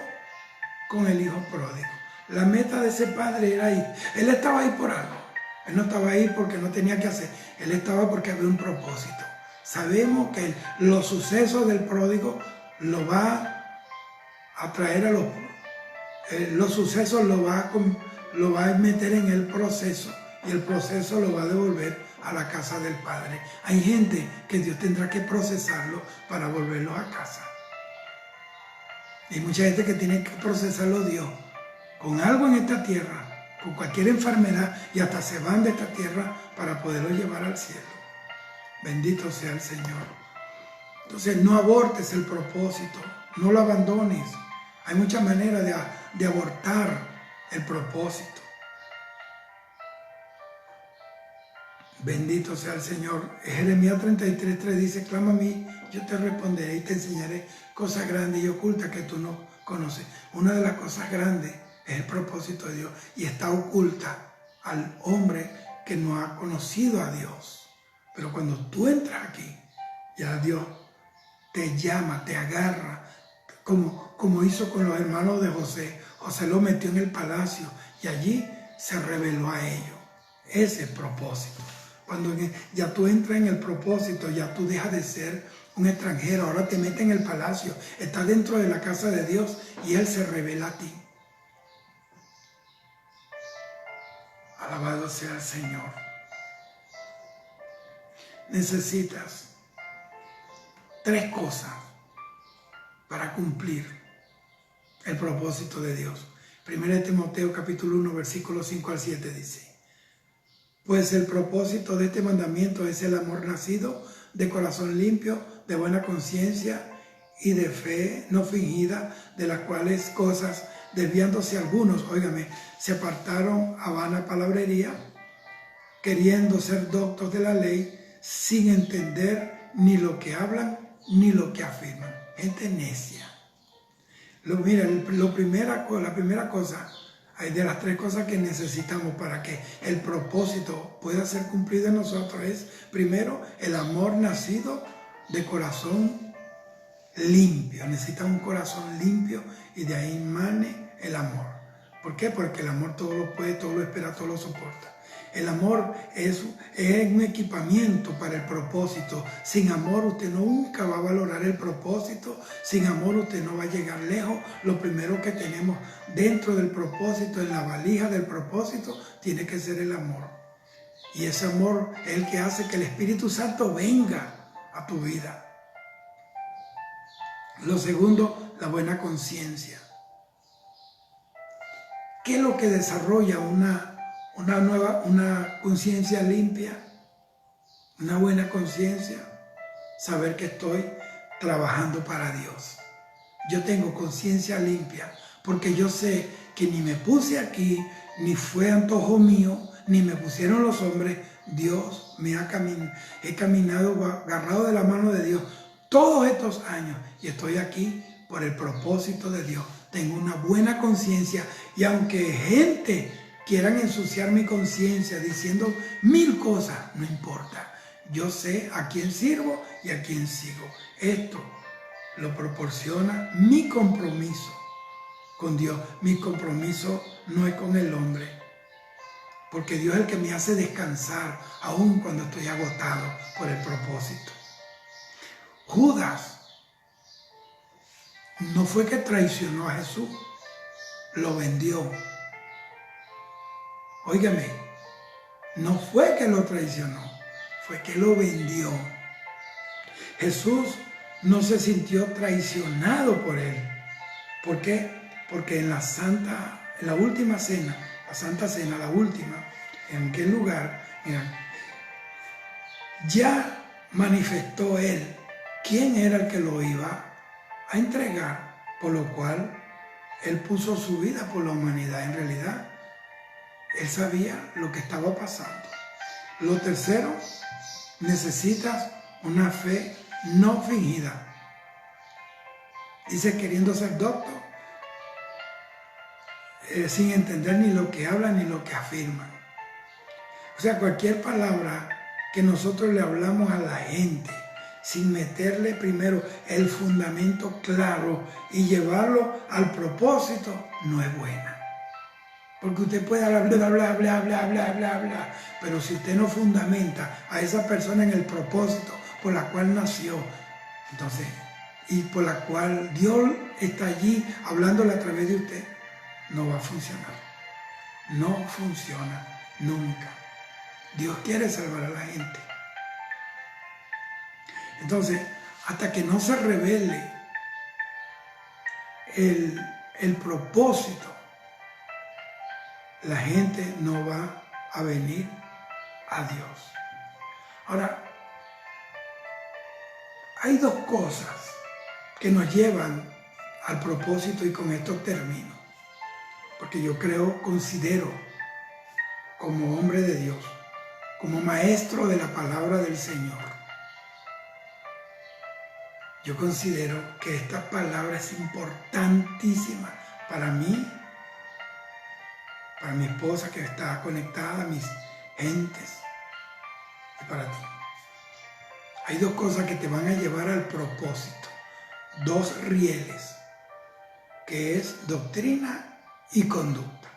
Speaker 1: con el Hijo pródigo. La meta de ese padre era ir. Él estaba ahí por algo. Él no estaba ahí porque no tenía que hacer. Él estaba porque había un propósito. Sabemos que los sucesos del pródigo lo va a traer a los sucesos lo va a meter en el proceso, y el proceso lo va a devolver a la casa del Padre. Hay gente que Dios tendrá que procesarlo para volverlos a casa. Hay mucha gente que tiene que procesarlo Dios con algo en esta tierra, con cualquier enfermedad, y hasta se van de esta tierra para poderlo llevar al cielo. Bendito sea el Señor. Entonces, no abortes el propósito, no lo abandones. Hay muchas maneras de abortar el propósito. Bendito sea el Señor. Jeremías 33:3 dice: clama a mí, yo te responderé y te enseñaré cosas grandes y ocultas que tú no conoces. Una de las cosas grandes es el propósito de Dios, y está oculta al hombre que no ha conocido a Dios. Pero cuando tú entras aquí, ya Dios te llama, te agarra, como hizo con los hermanos de José. José lo metió en el palacio y allí se reveló a ellos. Ese es el propósito. Cuando ya tú entras en el propósito, ya tú dejas de ser un extranjero, ahora te metes en el palacio, estás dentro de la casa de Dios y Él se revela a ti. Alabado sea el Señor. Necesitas 3 cosas para cumplir el propósito de Dios. 1 Timoteo capítulo 1, versículos 5 al 7 dice: pues el propósito de este mandamiento es el amor nacido de corazón limpio, de buena conciencia y de fe no fingida, de las cuales cosas, desviándose algunos, óigame, se apartaron a vana palabrería, queriendo ser doctos de la ley, sin entender ni lo que hablan ni lo que afirman. Gente necia. Mira, la primera cosa, hay de las 3 cosas que necesitamos para que el propósito pueda ser cumplido en nosotros es, primero, el amor nacido de corazón limpio. Necesita un corazón limpio y de ahí emane el amor. ¿Por qué? Porque el amor todo lo puede, todo lo espera, todo lo soporta. El amor es un equipamiento para el propósito. Sin amor usted nunca va a valorar el propósito. Sin amor usted no va a llegar lejos. Lo primero que tenemos dentro del propósito, en la valija del propósito, tiene que ser el amor. Y ese amor es el que hace que el Espíritu Santo venga a tu vida. Lo segundo, la buena conciencia. ¿Qué es lo que desarrolla una conciencia limpia? Una buena conciencia. Saber que estoy trabajando para Dios. Yo tengo conciencia limpia porque yo sé que ni me puse aquí, ni fue antojo mío, ni me pusieron los hombres. Dios me he caminado agarrado de la mano de Dios todos estos años y estoy aquí por el propósito de Dios. Tengo una buena conciencia, y aunque gente quieran ensuciar mi conciencia diciendo 1000 cosas, no importa. Yo sé a quién sirvo y a quién sigo. Esto lo proporciona mi compromiso con Dios. Mi compromiso no es con el hombre, porque Dios es el que me hace descansar, aun cuando estoy agotado por el propósito. Judas no fue que traicionó a Jesús, lo vendió. Óigame, no fue que lo traicionó, fue que lo vendió. Jesús no se sintió traicionado por él. ¿Por qué? Porque en la última cena, la Santa Cena, la última, ¿en qué lugar? Mira, ya manifestó él quién era el que lo iba a entregar, por lo cual él puso su vida por la humanidad. En realidad, él sabía lo que estaba pasando. Lo tercero, necesitas una fe no fingida. Dice, queriendo ser doctor, sin entender ni lo que hablan ni lo que afirman. O sea, cualquier palabra que nosotros le hablamos a la gente, sin meterle primero el fundamento claro y llevarlo al propósito, no es buena. Porque usted puede hablar, pero si usted no fundamenta a esa persona en el propósito por la cual nació, entonces, y por la cual Dios está allí hablándole a través de usted, no va a funcionar. No funciona nunca. Dios quiere salvar a la gente. Entonces, hasta que no se revele el propósito, la gente no va a venir a Dios. Ahora, hay dos cosas que nos llevan al propósito, y con esto termino. Porque yo considero, como hombre de Dios, como maestro de la palabra del Señor, yo considero que esta palabra es importantísima para mí, para mi esposa que está conectada, mis gentes, y para ti. Hay dos cosas que te van a llevar al propósito, dos rieles, que es doctrina y conducta.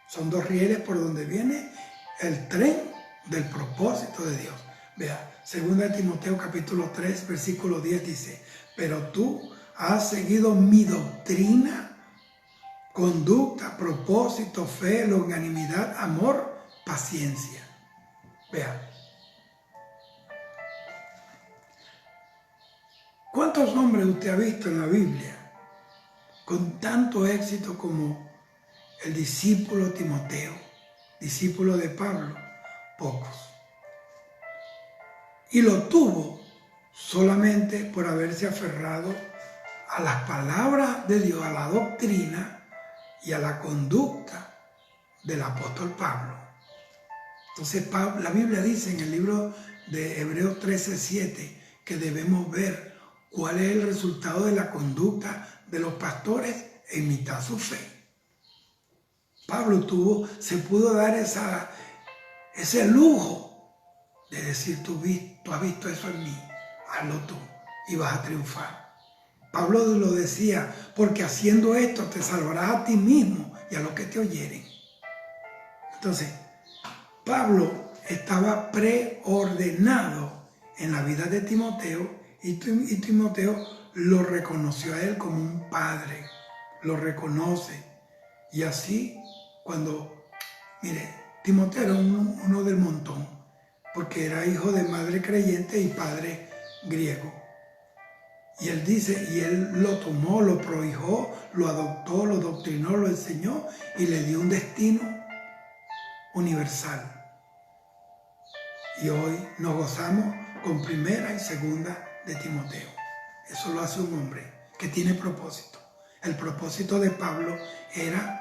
Speaker 1: Son dos rieles por donde viene el tren del propósito de Dios. Vea, 2 Timoteo capítulo 3, versículo 10 dice, pero tú has seguido mi doctrina, conducta, propósito, fe, longanimidad, amor, paciencia. Vea, ¿cuántos nombres usted ha visto en la Biblia con tanto éxito como el discípulo Timoteo, discípulo de Pablo? Pocos. Y lo tuvo solamente por haberse aferrado a las palabras de Dios, a la doctrina y a la conducta del apóstol Pablo. Entonces la Biblia dice en el libro de Hebreos 13:7 que debemos ver cuál es el resultado de la conducta de los pastores e imitar su fe. Pablo se pudo dar ese lujo de decir, tú has visto eso en mí, hazlo tú y vas a triunfar. Pablo lo decía, porque haciendo esto te salvarás a ti mismo y a los que te oyeren. Entonces, Pablo estaba preordenado en la vida de Timoteo y Timoteo lo reconoció a él como un padre, lo reconoce. Y así, mire, Timoteo era uno del montón, porque era hijo de madre creyente y padre griego. Y él dice, y él lo tomó, lo prohijó, lo adoptó, lo doctrinó, lo enseñó y le dio un destino universal. Y hoy nos gozamos con 1 y 2 de Timoteo. Eso lo hace un hombre que tiene propósito. El propósito de Pablo era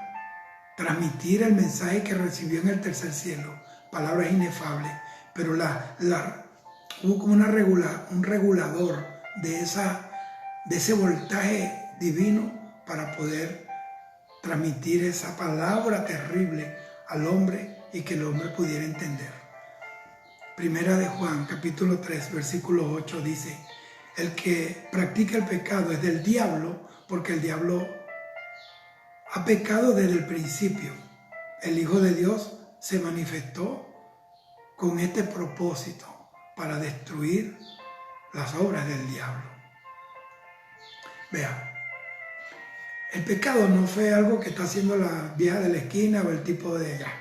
Speaker 1: transmitir el mensaje que recibió en el tercer cielo, palabras inefables, pero hubo como un regulador de ese voltaje divino para poder transmitir esa palabra terrible al hombre y que el hombre pudiera entender. Primera de Juan, capítulo 3, versículo 8 dice, el que practica el pecado es del diablo, porque el diablo ha pecado desde el principio. El Hijo de Dios se manifestó con este propósito para destruir las obras del diablo. Vea, el pecado no fue algo que está haciendo la vieja de la esquina o el tipo de allá.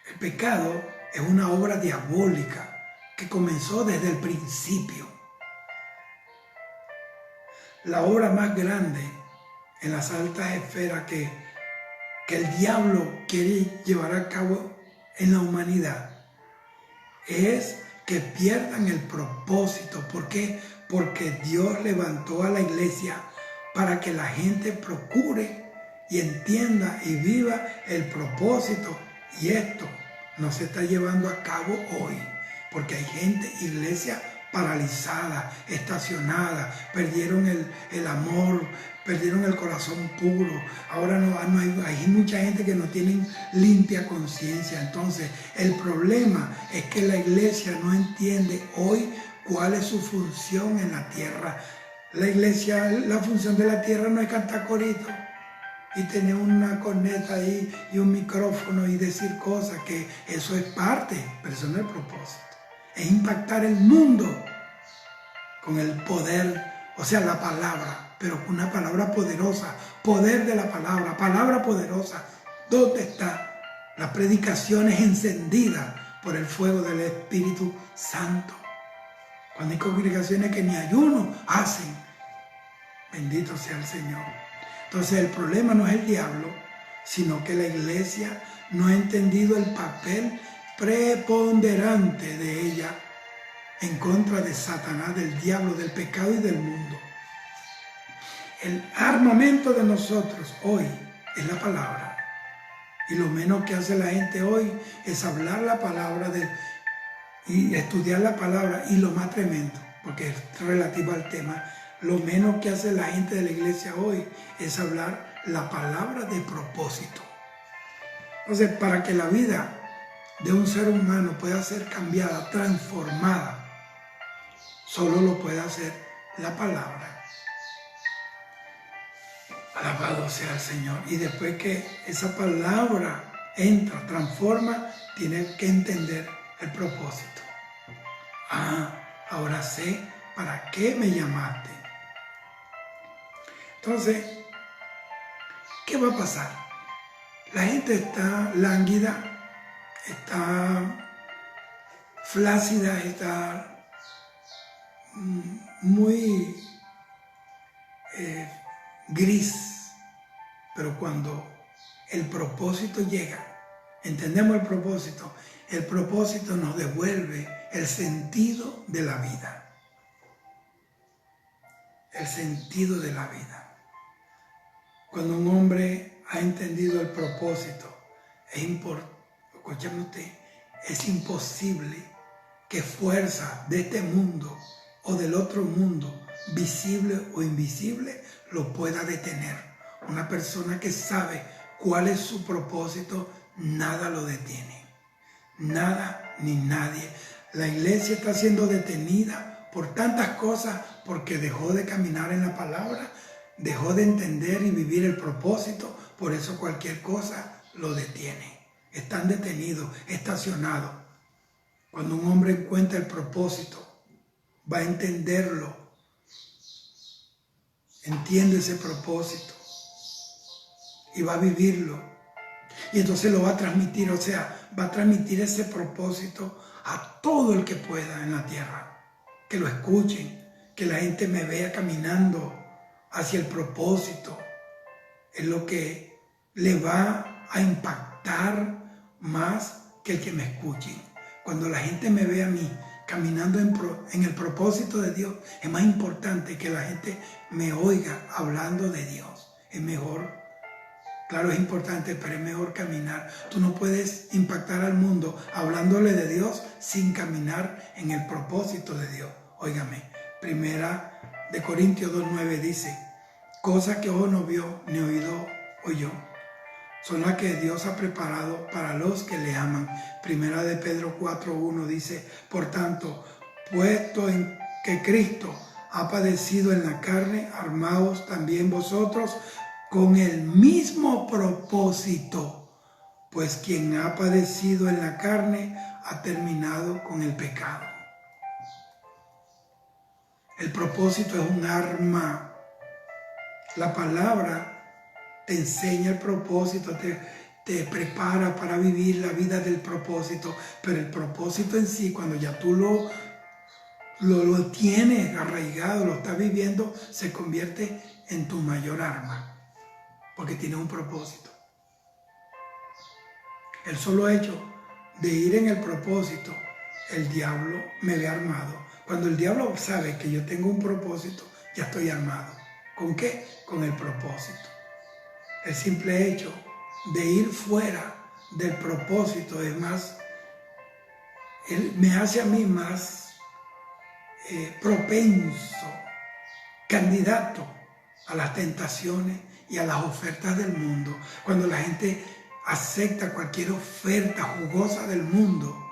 Speaker 1: El pecado es una obra diabólica que comenzó desde el principio. La obra más grande en las altas esferas que el diablo quiere llevar a cabo en la humanidad es que pierdan el propósito. ¿Por qué? Porque Dios levantó a la iglesia para que la gente procure y entienda y viva el propósito. Y esto no se está llevando a cabo hoy, porque hay gente, iglesia paralizada, estacionada, perdieron el amor, perdieron el corazón puro. Ahora hay mucha gente que no tienen limpia conciencia. Entonces, el problema es que la iglesia no entiende hoy cuál es su función en la tierra. La iglesia, la función de la tierra no es cantar corito y tener una corneta ahí y un micrófono y decir cosas, que eso es parte, pero eso no es el propósito. Es impactar el mundo con el poder, o sea, la palabra, pero con una palabra poderosa, poder de la palabra poderosa. ¿Dónde está? La predicación es encendida por el fuego del Espíritu Santo. Cuando hay congregaciones que ni ayuno hacen, bendito sea el Señor. Entonces el problema no es el diablo, sino que la iglesia no ha entendido el papel preponderante de ella en contra de Satanás, del diablo, del pecado y del mundo. El armamento de nosotros hoy es la palabra. Y lo menos que hace la gente hoy es hablar la palabra y estudiar la palabra. Y lo más tremendo, porque es relativo al tema, lo menos que hace la gente de la iglesia hoy es hablar la palabra de propósito. Entonces, para que la vida de un ser humano pueda ser cambiada, transformada, solo lo puede hacer la palabra. Alabado sea el Señor. Y después que esa palabra entra, transforma, tiene que entender el propósito. Ahora sé para qué me llamaste. Entonces, ¿qué va a pasar? La gente está lánguida, está flácida, está muy gris, pero cuando el propósito llega, entendemos el propósito nos devuelve el sentido de la vida. El sentido de la vida. Cuando un hombre ha entendido el propósito, es imposible que fuerza de este mundo o del otro mundo, visible o invisible, lo pueda detener. Una persona que sabe cuál es su propósito, nada lo detiene. Nada ni nadie. La iglesia está siendo detenida por tantas cosas porque dejó de caminar en la palabra, dejó de entender y vivir el propósito. Por eso cualquier cosa lo detiene. Están detenidos, estacionados. Cuando un hombre encuentra el propósito, va a entenderlo. Entiende ese propósito y va a vivirlo. Y entonces lo va a transmitir, o sea, va a transmitir ese propósito a todo el que pueda en la tierra. Que lo escuchen, que la gente me vea caminando hacia el propósito. Es lo que le va a impactar más que el que me escuchen. Cuando la gente me ve a mí caminando en el propósito de Dios, es más importante que la gente me oiga hablando de Dios. Es mejor, claro, es importante, pero es mejor caminar. Tú no puedes impactar al mundo hablándole de Dios sin caminar en el propósito de Dios. Óigame, 1 Corintios 2:9 dice, cosas que ojo no vio, ni oído oyó, son las que Dios ha preparado para los que le aman. 1 Pedro 4:1 dice, por tanto, puesto en que Cristo ha padecido en la carne, armaos también vosotros con el mismo propósito, pues quien ha padecido en la carne ha terminado con el pecado. El propósito es un arma. La palabra te enseña el propósito, te prepara para vivir la vida del propósito, pero el propósito en sí, cuando ya tú lo tienes arraigado, lo estás viviendo, se convierte en tu mayor arma, porque tiene un propósito. El solo hecho de ir en el propósito, el diablo me ve armado. Cuando el diablo sabe que yo tengo un propósito, ya estoy armado. ¿Con qué? Con el propósito. El simple hecho de ir fuera del propósito es más, me hace a mí más propenso, candidato a las tentaciones y a las ofertas del mundo. Cuando la gente acepta cualquier oferta jugosa del mundo,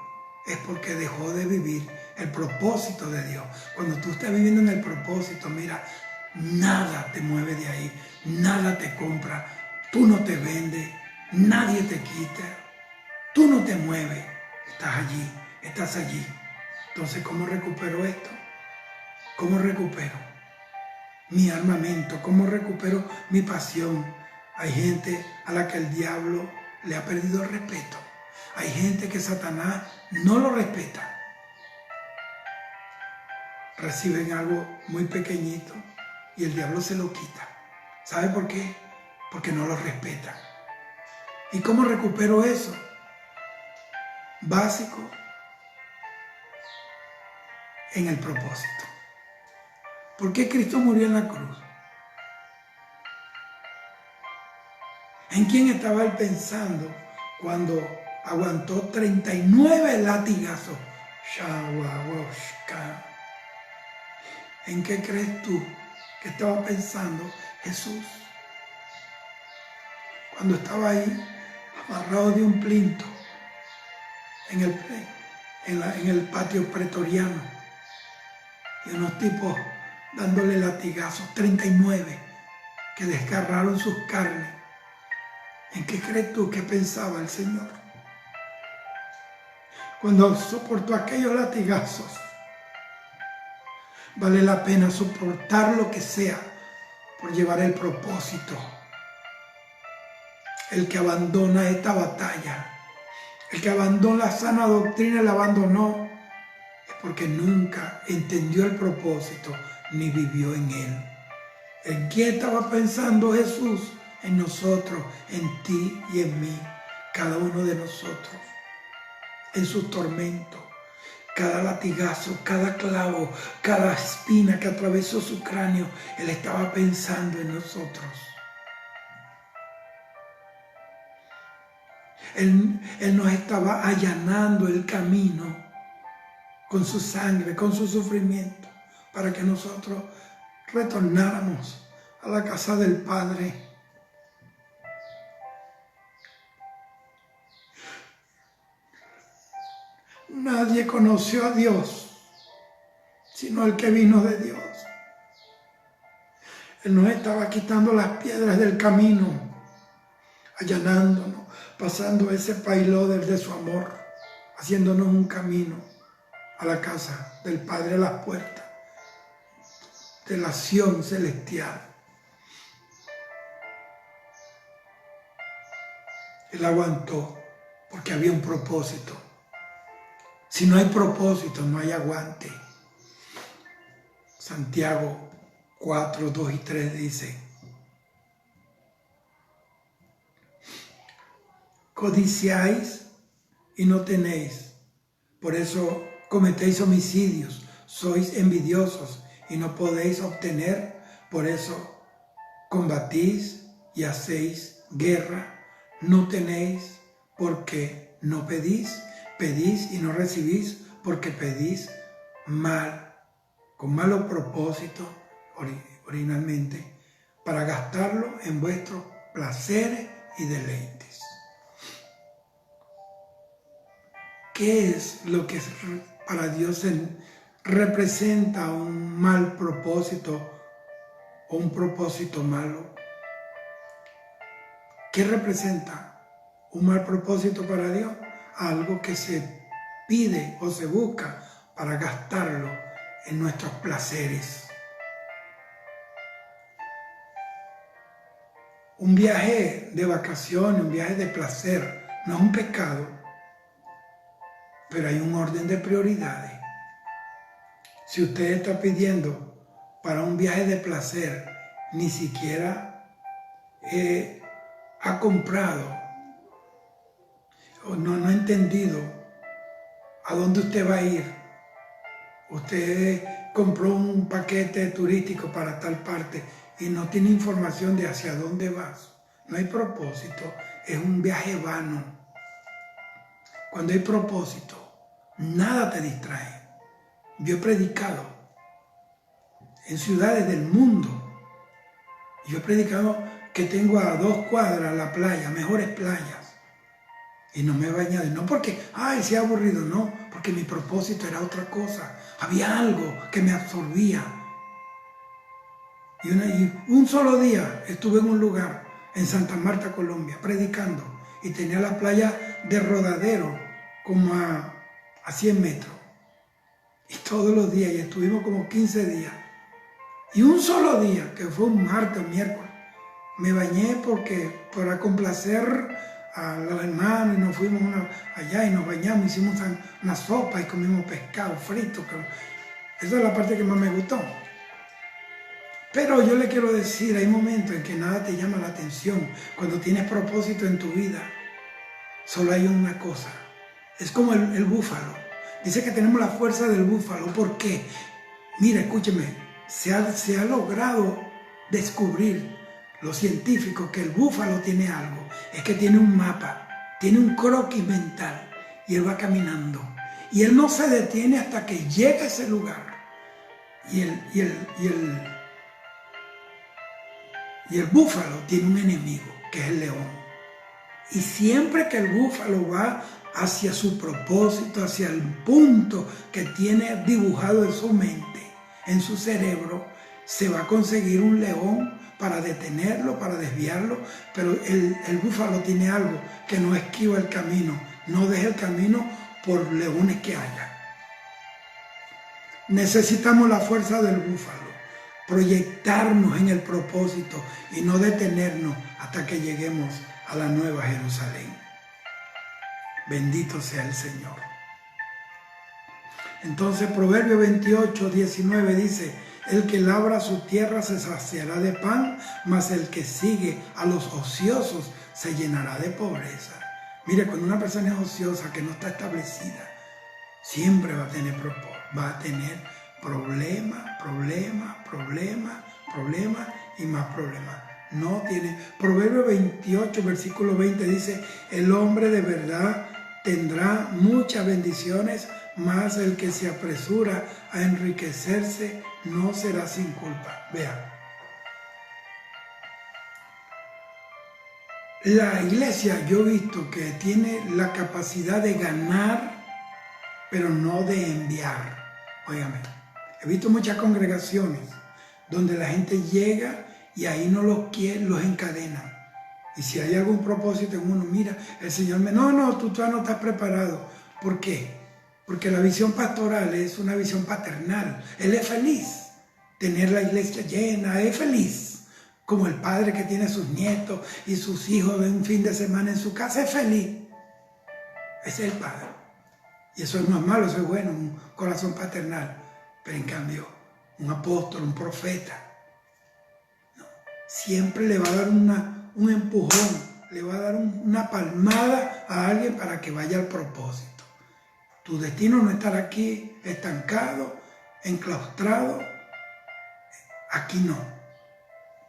Speaker 1: es porque dejó de vivir el propósito de Dios. Cuando tú estás viviendo en el propósito, mira, nada te mueve de ahí, nada te compra, tú no te vendes, nadie te quita, tú no te mueves, estás allí, estás allí. Entonces, ¿cómo recupero esto? ¿Cómo recupero mi armamento? ¿Cómo recupero mi pasión? Hay gente a la que el diablo le ha perdido el respeto. Hay gente que Satanás no lo respeta. Reciben algo muy pequeñito y el diablo se lo quita. ¿Sabe por qué? Porque no lo respeta. ¿Y cómo recupero eso? Básico, en el propósito. ¿Por qué Cristo murió en la cruz? ¿En quién estaba él pensando cuando aguantó 39 latigazos? ¿En qué crees tú que estaba pensando Jesús? Cuando estaba ahí, amarrado de un plinto, en el patio pretoriano, y unos tipos dándole latigazos, 39, que desgarraron sus carnes. ¿En qué crees tú que pensaba el Señor? Cuando soportó aquellos latigazos, vale la pena soportar lo que sea por llevar el propósito. El que abandona esta batalla, el que abandona la sana doctrina, la abandonó, es porque nunca entendió el propósito ni vivió en él. ¿En quién estaba pensando Jesús? En nosotros, en ti y en mí, cada uno de nosotros, en sus tormentos. Cada latigazo, cada clavo, cada espina que atravesó su cráneo, Él estaba pensando en nosotros. Él nos estaba allanando el camino con su sangre, con su sufrimiento, para que nosotros retornáramos a la casa del Padre. Nadie conoció a Dios, sino el que vino de Dios. Él nos estaba quitando las piedras del camino, allanándonos, pasando ese payloder de su amor, haciéndonos un camino a la casa del Padre, a las puertas de la Sión celestial. Él aguantó porque había un propósito. Si no hay propósito, no hay aguante. Santiago 4, 2 y 3 dice: codiciáis y no tenéis, por eso cometéis homicidios, sois envidiosos y no podéis obtener, por eso combatís y hacéis guerra, no tenéis porque no pedís, pedís y no recibís porque pedís mal, con malos propósitos originalmente, para gastarlo en vuestros placeres y deleites. ¿Qué es lo que para Dios representa un mal propósito o un propósito malo? ¿Qué representa un mal propósito para Dios? Algo que se pide o se busca para gastarlo en nuestros placeres. Un viaje de vacaciones, un viaje de placer, no es un pecado, pero hay un orden de prioridades. Si usted está pidiendo para un viaje de placer, ni siquiera ha comprado o no ha entendido a dónde usted va a ir. Usted compró un paquete turístico para tal parte y no tiene información de hacia dónde vas. No hay propósito, es un viaje vano. Cuando hay propósito, nada te distrae. Yo he predicado en ciudades del mundo. Yo he predicado que tengo a 2 cuadras la playa, mejores playas. Y no me he bañado. No porque, ay, sea aburrido, no. Porque mi propósito era otra cosa. Había algo que me absorbía. Y un solo día estuve en un lugar, en Santa Marta, Colombia, predicando. Y tenía la playa de Rodadero como a 100 metros. Y todos los días, y estuvimos como 15 días. Y un solo día, que fue un martes o miércoles, me bañé para complacer a los hermanos y nos fuimos allá y nos bañamos, hicimos una sopa y comimos pescado frito. Esa es la parte que más me gustó. Pero yo le quiero decir, hay momentos en que nada te llama la atención. Cuando tienes propósito en tu vida, solo hay una cosa. Es como el búfalo. Dice que tenemos la fuerza del búfalo. ¿Por qué? Mira, escúcheme, se ha logrado descubrir los científicos que el búfalo tiene algo. Es que tiene un mapa, tiene un croquis mental y él va caminando. Y él no se detiene hasta que llega a ese lugar. Y el búfalo tiene un enemigo, que es el león. Y siempre que el búfalo va hacia su propósito, hacia el punto que tiene dibujado en su mente, en su cerebro, se va a conseguir un león para detenerlo, para desviarlo, pero el búfalo tiene algo que no esquiva el camino, no deja el camino por leones que haya. Necesitamos la fuerza del búfalo, proyectarnos en el propósito y no detenernos hasta que lleguemos a la Nueva Jerusalén. Bendito sea el Señor. Entonces Proverbio 28, 19 dice: el que labra su tierra se saciará de pan, mas el que sigue a los ociosos se llenará de pobreza. Mire, cuando una persona es ociosa, que no está establecida, siempre va a tener problema y más problemas. No tiene. Proverbio 28, versículo 20 dice: el hombre de verdad tendrá muchas bendiciones, mas el que se apresura a enriquecerse no será sin culpa. Vea, la iglesia, yo he visto que tiene la capacidad de ganar, pero no de enviar. Óigame, he visto muchas congregaciones donde la gente llega y ahí no los quiere, los encadenan. Y si hay algún propósito en uno, mira, el Señor no, tú todavía no estás preparado. ¿Por qué? Porque la visión pastoral es una visión paternal. Él es feliz tener la iglesia llena, es feliz. Como el padre que tiene sus nietos y sus hijos de un fin de semana en su casa, es feliz. Ese es el padre. Y eso no es malo, eso es bueno, un corazón paternal. Pero en cambio, un apóstol, un profeta, no, siempre le va a dar un empujón, le va a dar una palmada a alguien para que vaya al propósito. Tu destino no es estar aquí estancado, enclaustrado. Aquí no.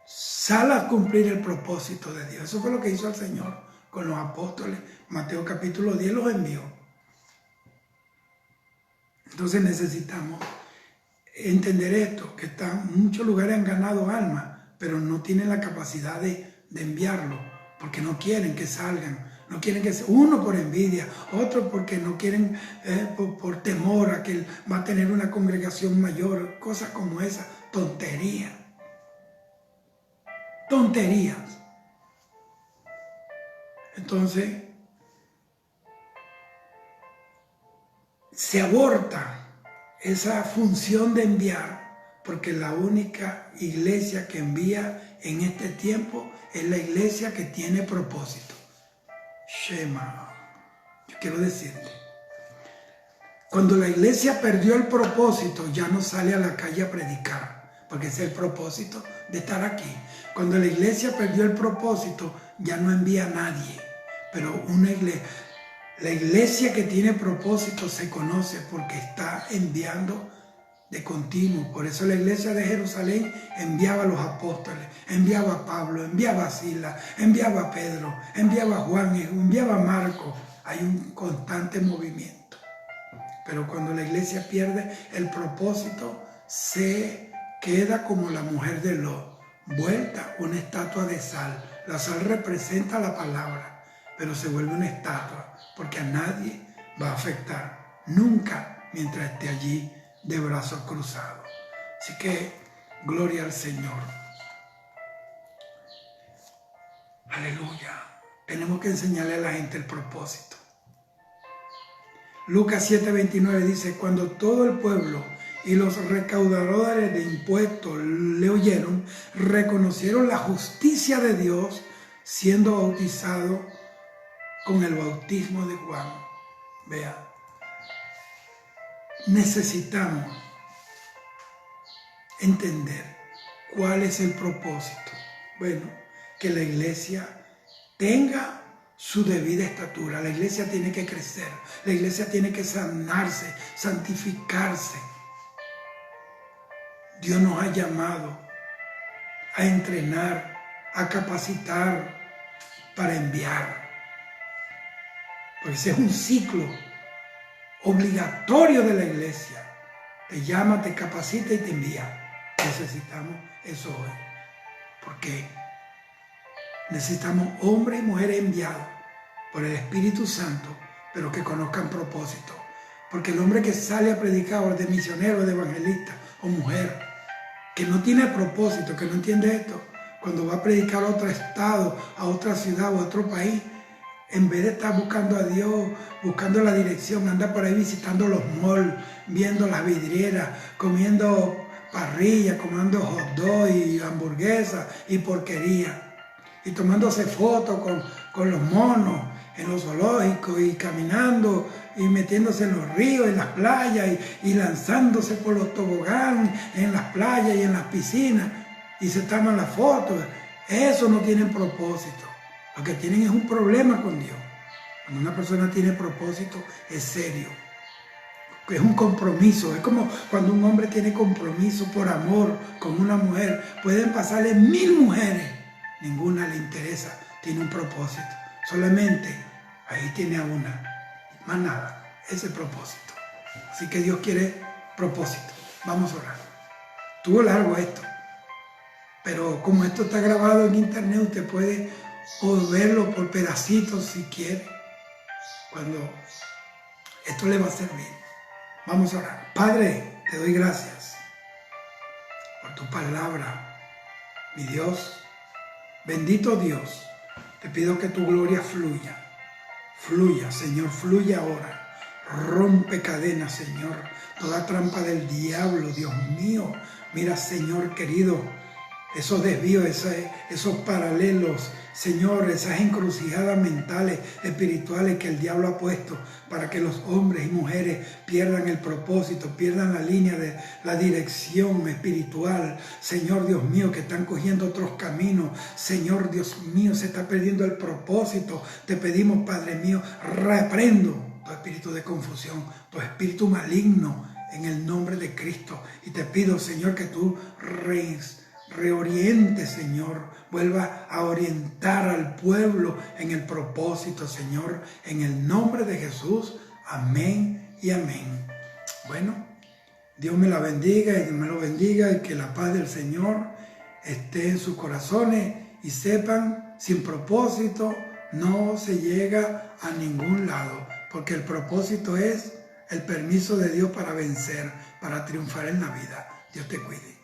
Speaker 1: Sal a cumplir el propósito de Dios. Eso fue lo que hizo el Señor con los apóstoles. Mateo capítulo 10 los envió. Entonces necesitamos entender esto, que en muchos lugares han ganado almas, pero no tienen la capacidad de enviarlo, porque no quieren que salgan. No quieren que uno por envidia, otro porque no quieren, por temor a que va a tener una congregación mayor, cosas como esas, tonterías. Entonces, se aborta esa función de enviar, porque la única iglesia que envía en este tiempo es la iglesia que tiene propósito. Shema, yo quiero decirte, cuando la iglesia perdió el propósito, ya no sale a la calle a predicar, porque ese es el propósito de estar aquí. Cuando la iglesia perdió el propósito, ya no envía a nadie, pero la iglesia que tiene propósito se conoce porque está enviando de continuo. Por eso la iglesia de Jerusalén enviaba a los apóstoles, enviaba a Pablo, enviaba a Silas, enviaba a Pedro, enviaba a Juan, enviaba a Marcos. Hay un constante movimiento. Pero cuando la iglesia pierde el propósito, se queda como la mujer de Lot, vuelta una estatua de sal. La sal representa la palabra, pero se vuelve una estatua, porque a nadie va a afectar, nunca mientras esté allí de brazos cruzados. Así que, gloria al Señor. Aleluya. Tenemos que enseñarle a la gente el propósito. Lucas 7:29 dice, cuando todo el pueblo y los recaudadores de impuestos le oyeron, reconocieron la justicia de Dios siendo bautizado con el bautismo de Juan. Vea, necesitamos entender cuál es el propósito. Bueno, que la iglesia tenga su debida estatura. La iglesia tiene que crecer, la iglesia tiene que sanarse, santificarse. Dios nos ha llamado a entrenar, a capacitar para enviar. Porque ese es un ciclo obligatorio de la iglesia. Te llama, te capacita y te envía. Necesitamos eso hoy. Porque necesitamos hombres y mujeres enviados por el Espíritu Santo, pero que conozcan propósito. Porque el hombre que sale a predicar, o de misionero, de evangelista, o mujer, que no tiene propósito, que no entiende esto, cuando va a predicar a otro estado, a otra ciudad o a otro país, en vez de estar buscando a Dios, buscando la dirección, anda por ahí visitando los malls, viendo las vidrieras, comiendo parrilla, comiendo hot dog y hamburguesas y porquería, y tomándose fotos con los monos en los zoológicos y caminando y metiéndose en los ríos, en las playas y lanzándose por los toboganes en las playas y en las piscinas y se toman las fotos. Eso no tiene propósito. Lo que tienen es un problema con Dios. Cuando una persona tiene propósito, es serio. Es un compromiso. Es como cuando un hombre tiene compromiso por amor con una mujer. Pueden pasarle 1000 mujeres. Ninguna le interesa. Tiene un propósito. Solamente ahí tiene a una. Más nada. Ese propósito. Así que Dios quiere propósito. Vamos a orar. Estuvo largo esto. Pero como esto está grabado en internet, usted puede o verlo por pedacitos si quiere, cuando esto le va a servir. Vamos a orar. Padre, te doy gracias por tu palabra, mi Dios. Bendito Dios, te pido que tu gloria fluya. Fluya, Señor, fluye ahora. Rompe cadenas, Señor. Toda trampa del diablo, Dios mío. Mira, Señor querido, esos desvíos, esos paralelos, Señor, esas encrucijadas mentales, espirituales que el diablo ha puesto para que los hombres y mujeres pierdan el propósito, pierdan la línea de la dirección espiritual. Señor Dios mío, que están cogiendo otros caminos. Señor Dios mío, se está perdiendo el propósito. Te pedimos, Padre mío, reprendo tu espíritu de confusión, tu espíritu maligno en el nombre de Cristo. Y te pido, Señor, que tú reoriente, Señor, vuelva a orientar al pueblo en el propósito, Señor, en el nombre de Jesús. Amén y amén. Bueno, Dios me la bendiga y me lo bendiga, y que la paz del Señor esté en sus corazones, y sepan, sin propósito no se llega a ningún lado, porque el propósito es el permiso de Dios para vencer, para triunfar en la vida. Dios te cuide.